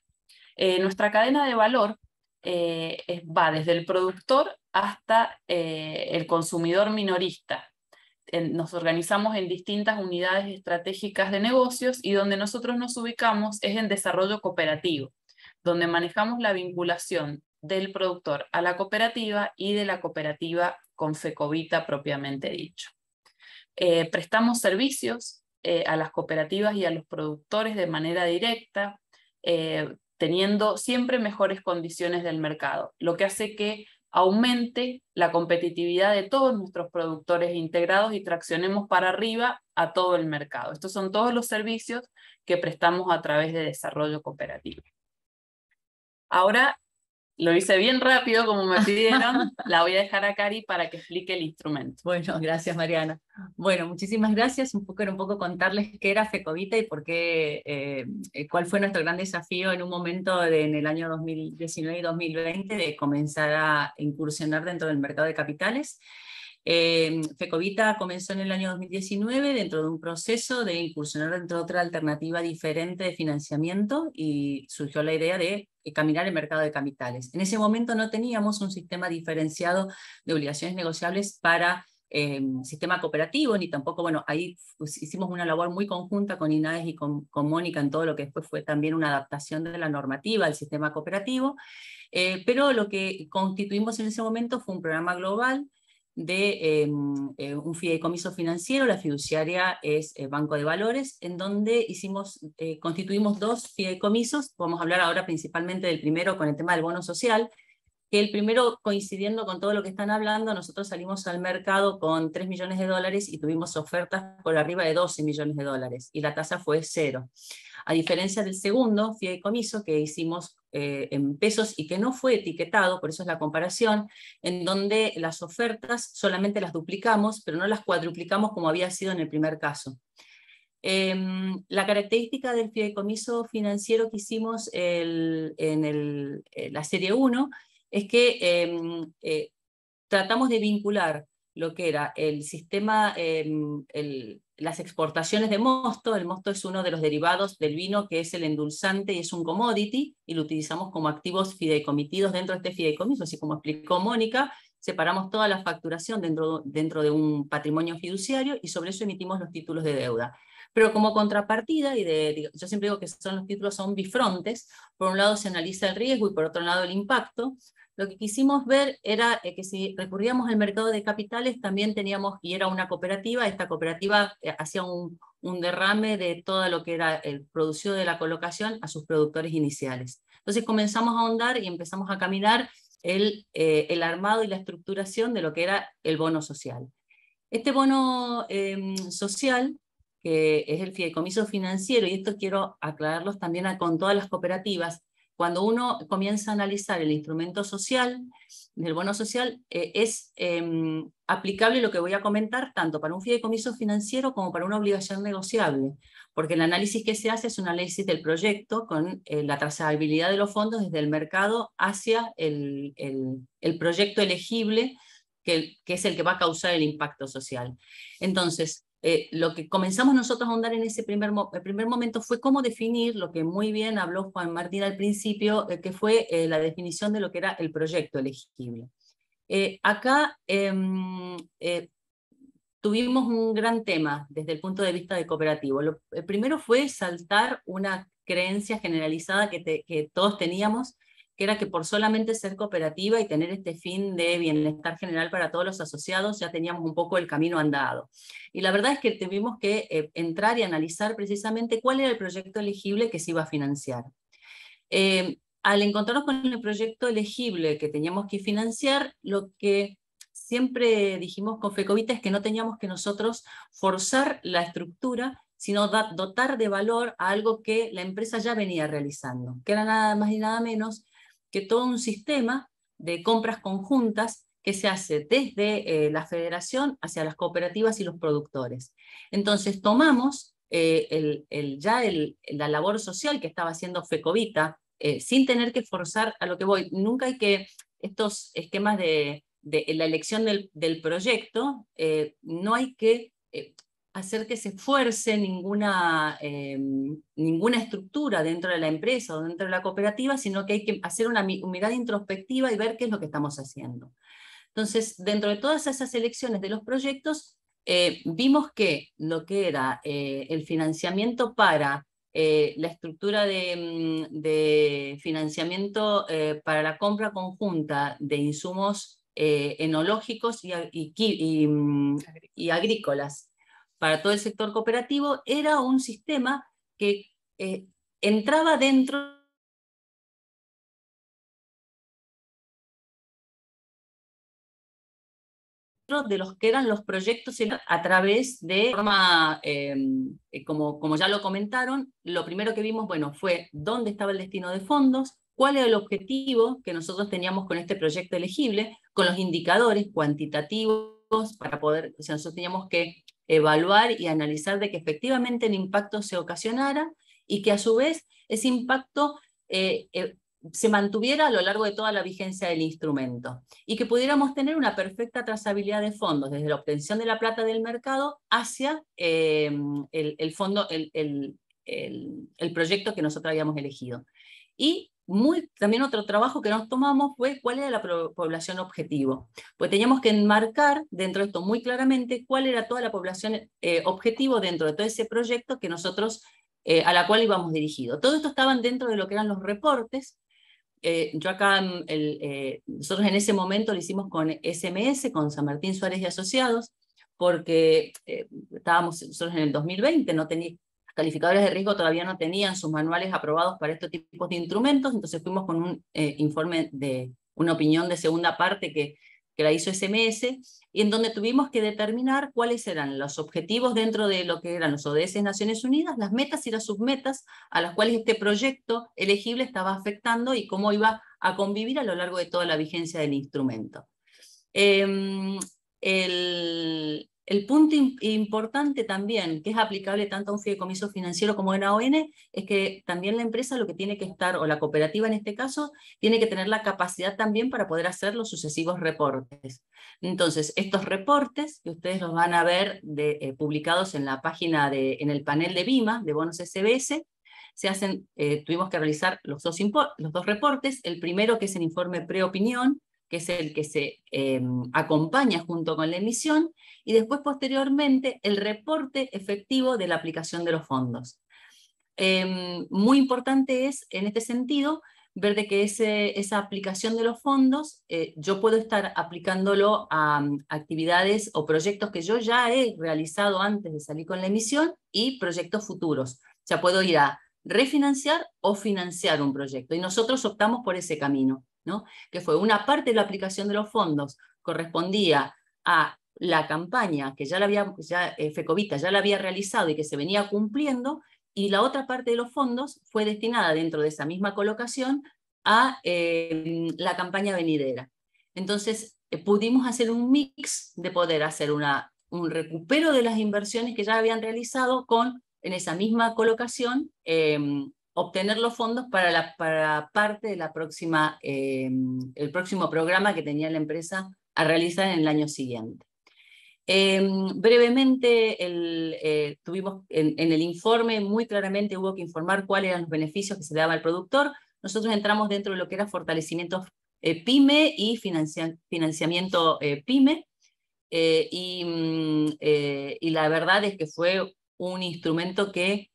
Nuestra cadena de valor va desde el productor hasta el consumidor minorista. Nos organizamos en distintas unidades estratégicas de negocios y donde nosotros nos ubicamos es en desarrollo cooperativo, donde manejamos la vinculación del productor a la cooperativa y de la cooperativa con Fecovita propiamente dicho. Prestamos servicios a las cooperativas y a los productores de manera directa, teniendo siempre mejores condiciones del mercado, lo que hace que aumente la competitividad de todos nuestros productores integrados y traccionemos para arriba a todo el mercado. Estos son todos los servicios que prestamos a través de desarrollo cooperativo. Ahora, lo hice bien rápido, como me pidieron, la voy a dejar a Cari para que explique el instrumento. Bueno, gracias Mariana. Bueno, muchísimas gracias. Era un poco contarles qué era Fecovita y por qué, cuál fue nuestro gran desafío en un momento en el año 2019 y 2020 de comenzar a incursionar dentro del mercado de capitales. Fecovita comenzó en el año 2019 dentro de un proceso de incursionar dentro de otra alternativa diferente de financiamiento y surgió la idea de caminar el mercado de capitales. En ese momento no teníamos un sistema diferenciado de obligaciones negociables para sistema cooperativo, ni tampoco, bueno, ahí pues, hicimos una labor muy conjunta con INAES y con Mónica en todo lo que después fue también una adaptación de la normativa al sistema cooperativo, pero lo que constituimos en ese momento fue un programa global de un fideicomiso financiero, la fiduciaria es Banco de Valores, en donde constituimos 2 fideicomisos. Vamos a hablar ahora principalmente del primero con el tema del bono social, que el primero, coincidiendo con todo lo que están hablando, nosotros salimos al mercado con $3 millones y tuvimos ofertas por arriba de $12 millones, y la tasa fue 0. A diferencia del segundo fideicomiso que hicimos en pesos y que no fue etiquetado, por eso es la comparación, en donde las ofertas solamente las duplicamos, pero no las cuadruplicamos como había sido en el primer caso. La característica del fideicomiso financiero que hicimos en la serie 1 es que tratamos de vincular lo que era el sistema, las exportaciones de mosto. El mosto es uno de los derivados del vino que es el endulzante y es un commodity, y lo utilizamos como activos fideicomitidos dentro de este fideicomiso, así como explicó Mónica. Separamos toda la facturación dentro de un patrimonio fiduciario y sobre eso emitimos los títulos de deuda. Pero como contrapartida, yo siempre digo que los títulos son bifrontes, por un lado se analiza el riesgo y por otro lado el impacto. Lo que quisimos ver era que si recurríamos al mercado de capitales también teníamos, y era una cooperativa, esta cooperativa hacía un derrame de todo lo que era el producido de la colocación a sus productores iniciales. Entonces comenzamos a ahondar y empezamos a caminar el armado y la estructuración de lo que era el bono social. Este bono social, que es el fideicomiso financiero, y esto quiero aclararlos también con todas las cooperativas, cuando uno comienza a analizar el instrumento social, del bono social, es aplicable lo que voy a comentar tanto para un fideicomiso financiero como para una obligación negociable, porque el análisis que se hace es un análisis del proyecto con la trazabilidad de los fondos desde el mercado hacia el proyecto elegible, que es el que va a causar el impacto social. Entonces, lo que comenzamos nosotros a ahondar en ese primer momento fue cómo definir lo que muy bien habló Juan Martín al principio, que fue la definición de lo que era el proyecto elegible. Acá tuvimos un gran tema desde el punto de vista de cooperativo. El primero fue saltar una creencia generalizada que todos teníamos, que era que por solamente ser cooperativa y tener este fin de bienestar general para todos los asociados, ya teníamos un poco el camino andado. Y la verdad es que tuvimos que entrar y analizar precisamente cuál era el proyecto elegible que se iba a financiar. Al encontrarnos con el proyecto elegible que teníamos que financiar, lo que siempre dijimos con FECOVITA es que no teníamos que nosotros forzar la estructura, sino dotar de valor a algo que la empresa ya venía realizando, que era nada más y nada menos que todo un sistema de compras conjuntas que se hace desde la federación hacia las cooperativas y los productores. Entonces tomamos la labor social que estaba haciendo FECOVITA, sin tener que forzar a lo que voy. Nunca hay que, estos esquemas de la elección del proyecto, no hay que hacer que se esfuerce ninguna estructura dentro de la empresa o dentro de la cooperativa, sino que hay que hacer una mirada introspectiva y ver qué es lo que estamos haciendo. Entonces, dentro de todas esas elecciones de los proyectos, vimos que lo que era el financiamiento para la estructura de financiamiento para la compra conjunta de insumos enológicos y agrícolas para todo el sector cooperativo era un sistema que entraba dentro de los que eran los proyectos a través de forma, como ya lo comentaron, lo primero que vimos, bueno, fue dónde estaba el destino de fondos, cuál era el objetivo que nosotros teníamos con este proyecto elegible, con los indicadores cuantitativos para poder, o sea, nosotros teníamos que evaluar y analizar de que efectivamente el impacto se ocasionara y que a su vez ese impacto se mantuviera a lo largo de toda la vigencia del instrumento y que pudiéramos tener una perfecta trazabilidad de fondos desde la obtención de la plata del mercado hacia el fondo, el proyecto que nosotros habíamos elegido. Y también otro trabajo que nos tomamos fue cuál era la población objetivo, pues teníamos que enmarcar dentro de esto muy claramente cuál era toda la población objetivo dentro de todo ese proyecto que nosotros, a la cual íbamos dirigidos. Todo esto estaban dentro de lo que eran los reportes. Yo acá, nosotros en ese momento lo hicimos con SMS, con San Martín Suárez y Asociados, porque estábamos nosotros en el 2020, las calificadores de riesgo todavía no tenían sus manuales aprobados para estos tipos de instrumentos, entonces fuimos con un informe de una opinión de segunda parte que la hizo SMS, y en donde tuvimos que determinar cuáles eran los objetivos dentro de lo que eran los ODS de Naciones Unidas, las metas y las submetas a las cuales este proyecto elegible estaba afectando y cómo iba a convivir a lo largo de toda la vigencia del instrumento. El punto importante también, que es aplicable tanto a un fideicomiso financiero como a una ON, es que también la empresa lo que tiene que estar, o la cooperativa en este caso, tiene que tener la capacidad también para poder hacer los sucesivos reportes. Entonces, estos reportes, que ustedes los van a ver publicados en la página, en el panel de BIMA, de bonos SBS, se hacen, tuvimos que realizar los dos reportes, el primero que es el informe preopinión, que es el que se acompaña junto con la emisión, y después posteriormente el reporte efectivo de la aplicación de los fondos. Muy importante es, en este sentido, ver de que esa aplicación de los fondos, yo puedo estar aplicándolo a actividades o proyectos que yo ya he realizado antes de salir con la emisión y proyectos futuros. O sea, puedo ir a refinanciar o financiar un proyecto, y nosotros optamos por ese camino, ¿no? Que fue una parte de la aplicación de los fondos correspondía a la campaña que Fecovita ya la había realizado y que se venía cumpliendo, y la otra parte de los fondos fue destinada dentro de esa misma colocación a la campaña venidera. Entonces pudimos hacer un mix de poder hacer un recupero de las inversiones que ya habían realizado con, en esa misma colocación, obtener los fondos para parte de la próxima, el próximo programa que tenía la empresa a realizar en el año siguiente. Brevemente, tuvimos en el informe muy claramente hubo que informar cuáles eran los beneficios que se daba al productor. Nosotros entramos dentro de lo que era fortalecimiento PYME y financiamiento PYME, y la verdad es que fue un instrumento que,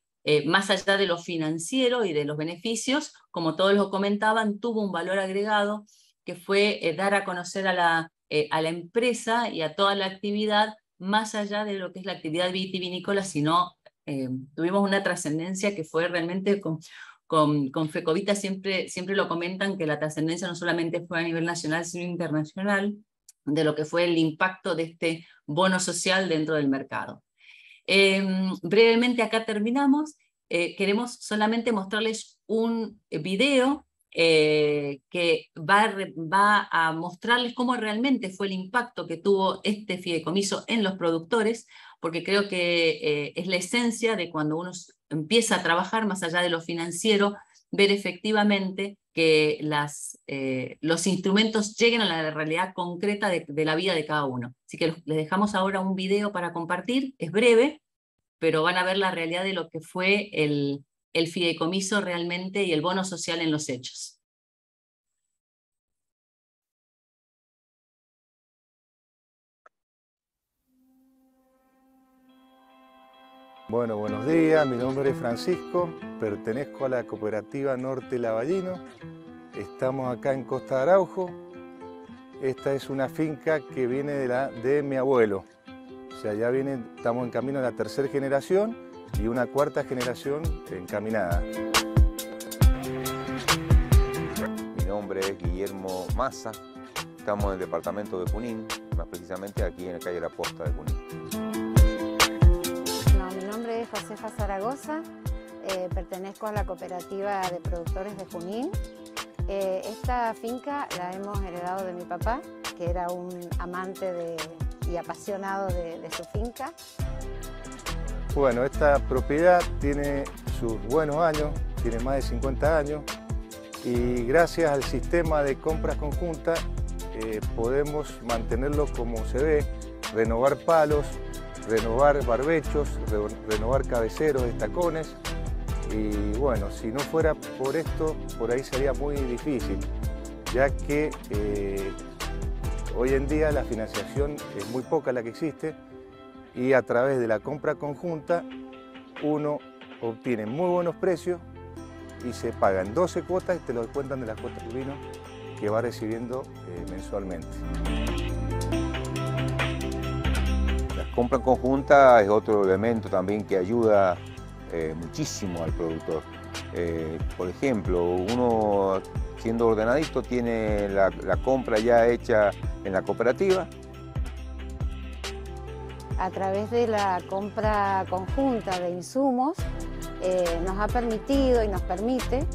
más allá de lo financiero y de los beneficios, como todos lo comentaban, tuvo un valor agregado que fue dar a conocer a la empresa y a toda la actividad, más allá de lo que es la actividad vitivinícola, sino tuvimos una trascendencia que fue realmente con Fecovita, siempre lo comentan, que la trascendencia no solamente fue a nivel nacional, sino internacional, de lo que fue el impacto de este bono social dentro del mercado. Brevemente acá terminamos. Queremos solamente mostrarles un video que va a mostrarles cómo realmente fue el impacto que tuvo este fideicomiso en los productores, porque creo que es la esencia de cuando uno empieza a trabajar más allá de lo financiero, ver efectivamente que los instrumentos lleguen a la realidad concreta de la vida de cada uno. Así que les dejamos ahora un video para compartir, es breve, pero van a ver la realidad de lo que fue el fideicomiso realmente y el bono social en los hechos. Bueno, buenos días, mi nombre es Francisco, pertenezco a la cooperativa Norte Lavallino, estamos acá en Costa de Araujo. Esta es una finca que viene de mi abuelo, o sea, ya estamos en camino a la tercera generación y una cuarta generación encaminada. Mi nombre es Guillermo Massa, estamos en el departamento de Junín, más precisamente aquí en la calle La Posta de Junín. Mi nombre es Josefa Zaragoza, pertenezco a la cooperativa de productores de Junín. Esta finca la hemos heredado de mi papá, que era un amante y apasionado de su finca. Bueno, esta propiedad tiene sus buenos años, tiene más de 50 años, y gracias al sistema de compras conjuntas podemos mantenerlo como se ve, renovar palos, renovar barbechos, renovar cabeceros, estacones, y bueno, si no fuera por esto, por ahí sería muy difícil, ya que hoy en día la financiación es muy poca la que existe, y a través de la compra conjunta uno obtiene muy buenos precios y se pagan 12 cuotas y te lo descuentan de las cuotas de vino que va recibiendo mensualmente. La compra conjunta es otro elemento también que ayuda muchísimo al productor. Por ejemplo, uno siendo ordenadito tiene la compra ya hecha en la cooperativa. A través de la compra conjunta de insumos nos ha permitido y nos permite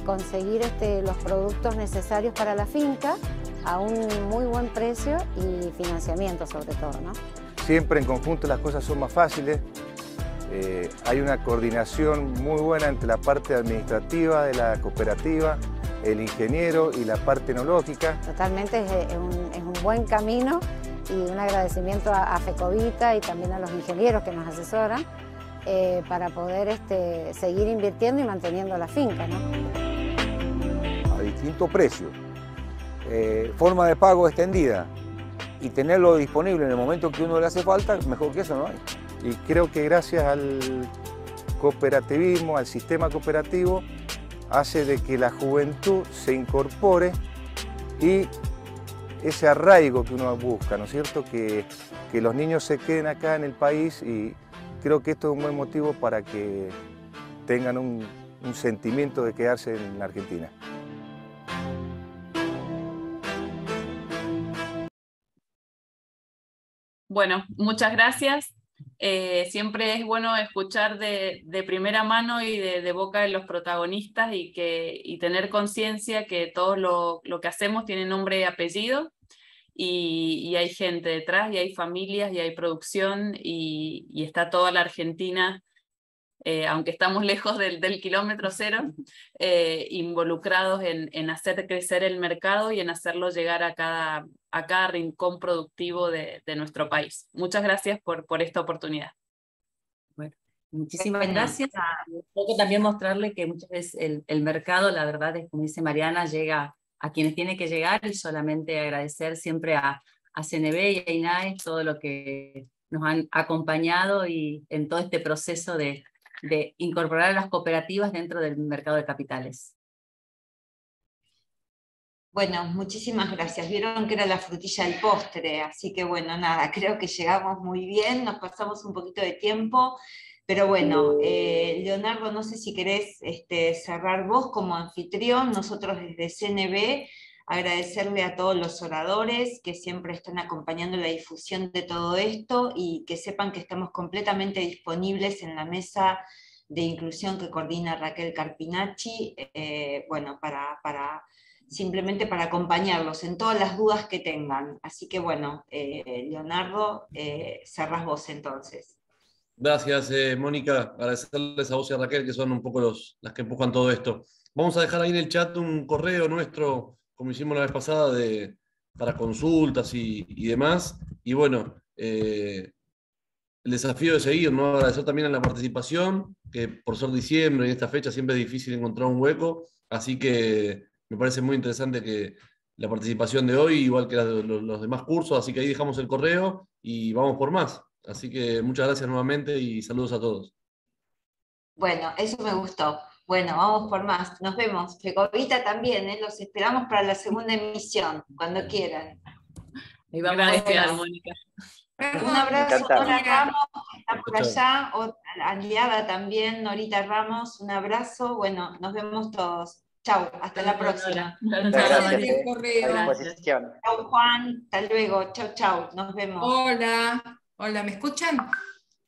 conseguir los productos necesarios para la finca a un muy buen precio y financiamiento sobre todo, ¿no? Siempre en conjunto las cosas son más fáciles. Hay una coordinación muy buena entre la parte administrativa de la cooperativa, el ingeniero y la parte enológica. Totalmente es un buen camino, y un agradecimiento a Fecovita y también a los ingenieros que nos asesoran para poder seguir invirtiendo y manteniendo la finca, ¿no? A distinto precio, forma de pago extendida y tenerlo disponible en el momento que uno le hace falta, mejor que eso no hay. Y creo que gracias al cooperativismo, al sistema cooperativo, hace de que la juventud se incorpore y ese arraigo que uno busca, ¿no es cierto? Que los niños se queden acá en el país, y creo que esto es un buen motivo para que tengan un sentimiento de quedarse en la Argentina. Bueno, muchas gracias. Siempre es bueno escuchar de primera mano y de boca de los protagonistas y tener conciencia que todo lo que hacemos tiene nombre y apellido, y hay gente detrás, y hay familias, y hay producción, y está toda la Argentina, aunque estamos lejos del kilómetro cero, involucrados en hacer crecer el mercado y en hacerlo llegar a cada rincón productivo de nuestro país. Muchas gracias por esta oportunidad. Bueno, muchísimas gracias. Un poco también mostrarle que muchas veces el mercado, la verdad es, como dice Mariana, llega a quienes tiene que llegar, y solamente agradecer siempre a CNB y a INAE todo lo que nos han acompañado y en todo este proceso de incorporar a las cooperativas dentro del mercado de capitales. Bueno, muchísimas gracias. Vieron que era la frutilla del postre, así que bueno, nada, creo que llegamos muy bien, nos pasamos un poquito de tiempo, pero bueno, Leonardo, no sé si querés cerrar vos como anfitrión. Nosotros desde CNB agradecerle a todos los oradores que siempre están acompañando la difusión de todo esto, y que sepan que estamos completamente disponibles en la mesa de inclusión que coordina Raquel Carpinacci, bueno, simplemente para acompañarlos en todas las dudas que tengan. Así que bueno, Leonardo, cerrás vos entonces. Gracias, Mónica. Agradecerles a vos y a Raquel, que son un poco las que empujan todo esto. Vamos a dejar ahí en el chat un correo nuestro, como hicimos la vez pasada, para consultas y demás. Y bueno, el desafío de seguir, ¿no? Agradecer también a la participación, que por ser diciembre y en esta fecha siempre es difícil encontrar un hueco, así que me parece muy interesante que la participación de hoy, igual que los demás cursos, así que ahí dejamos el correo y vamos por más. Así que muchas gracias nuevamente y saludos a todos. Bueno, eso me gustó. Bueno, vamos por más. Nos vemos. Fecovita también, los esperamos para la segunda emisión, cuando quieran. Gracias, Mónica. Un abrazo a Nora Ramos, que está por allá, aliada también, Norita Ramos, un abrazo. Bueno, nos vemos todos. Chau, hasta la próxima. Gracias. Chau, Juan, hasta luego. Chau, chau, nos vemos. Hola, ¿me escuchan?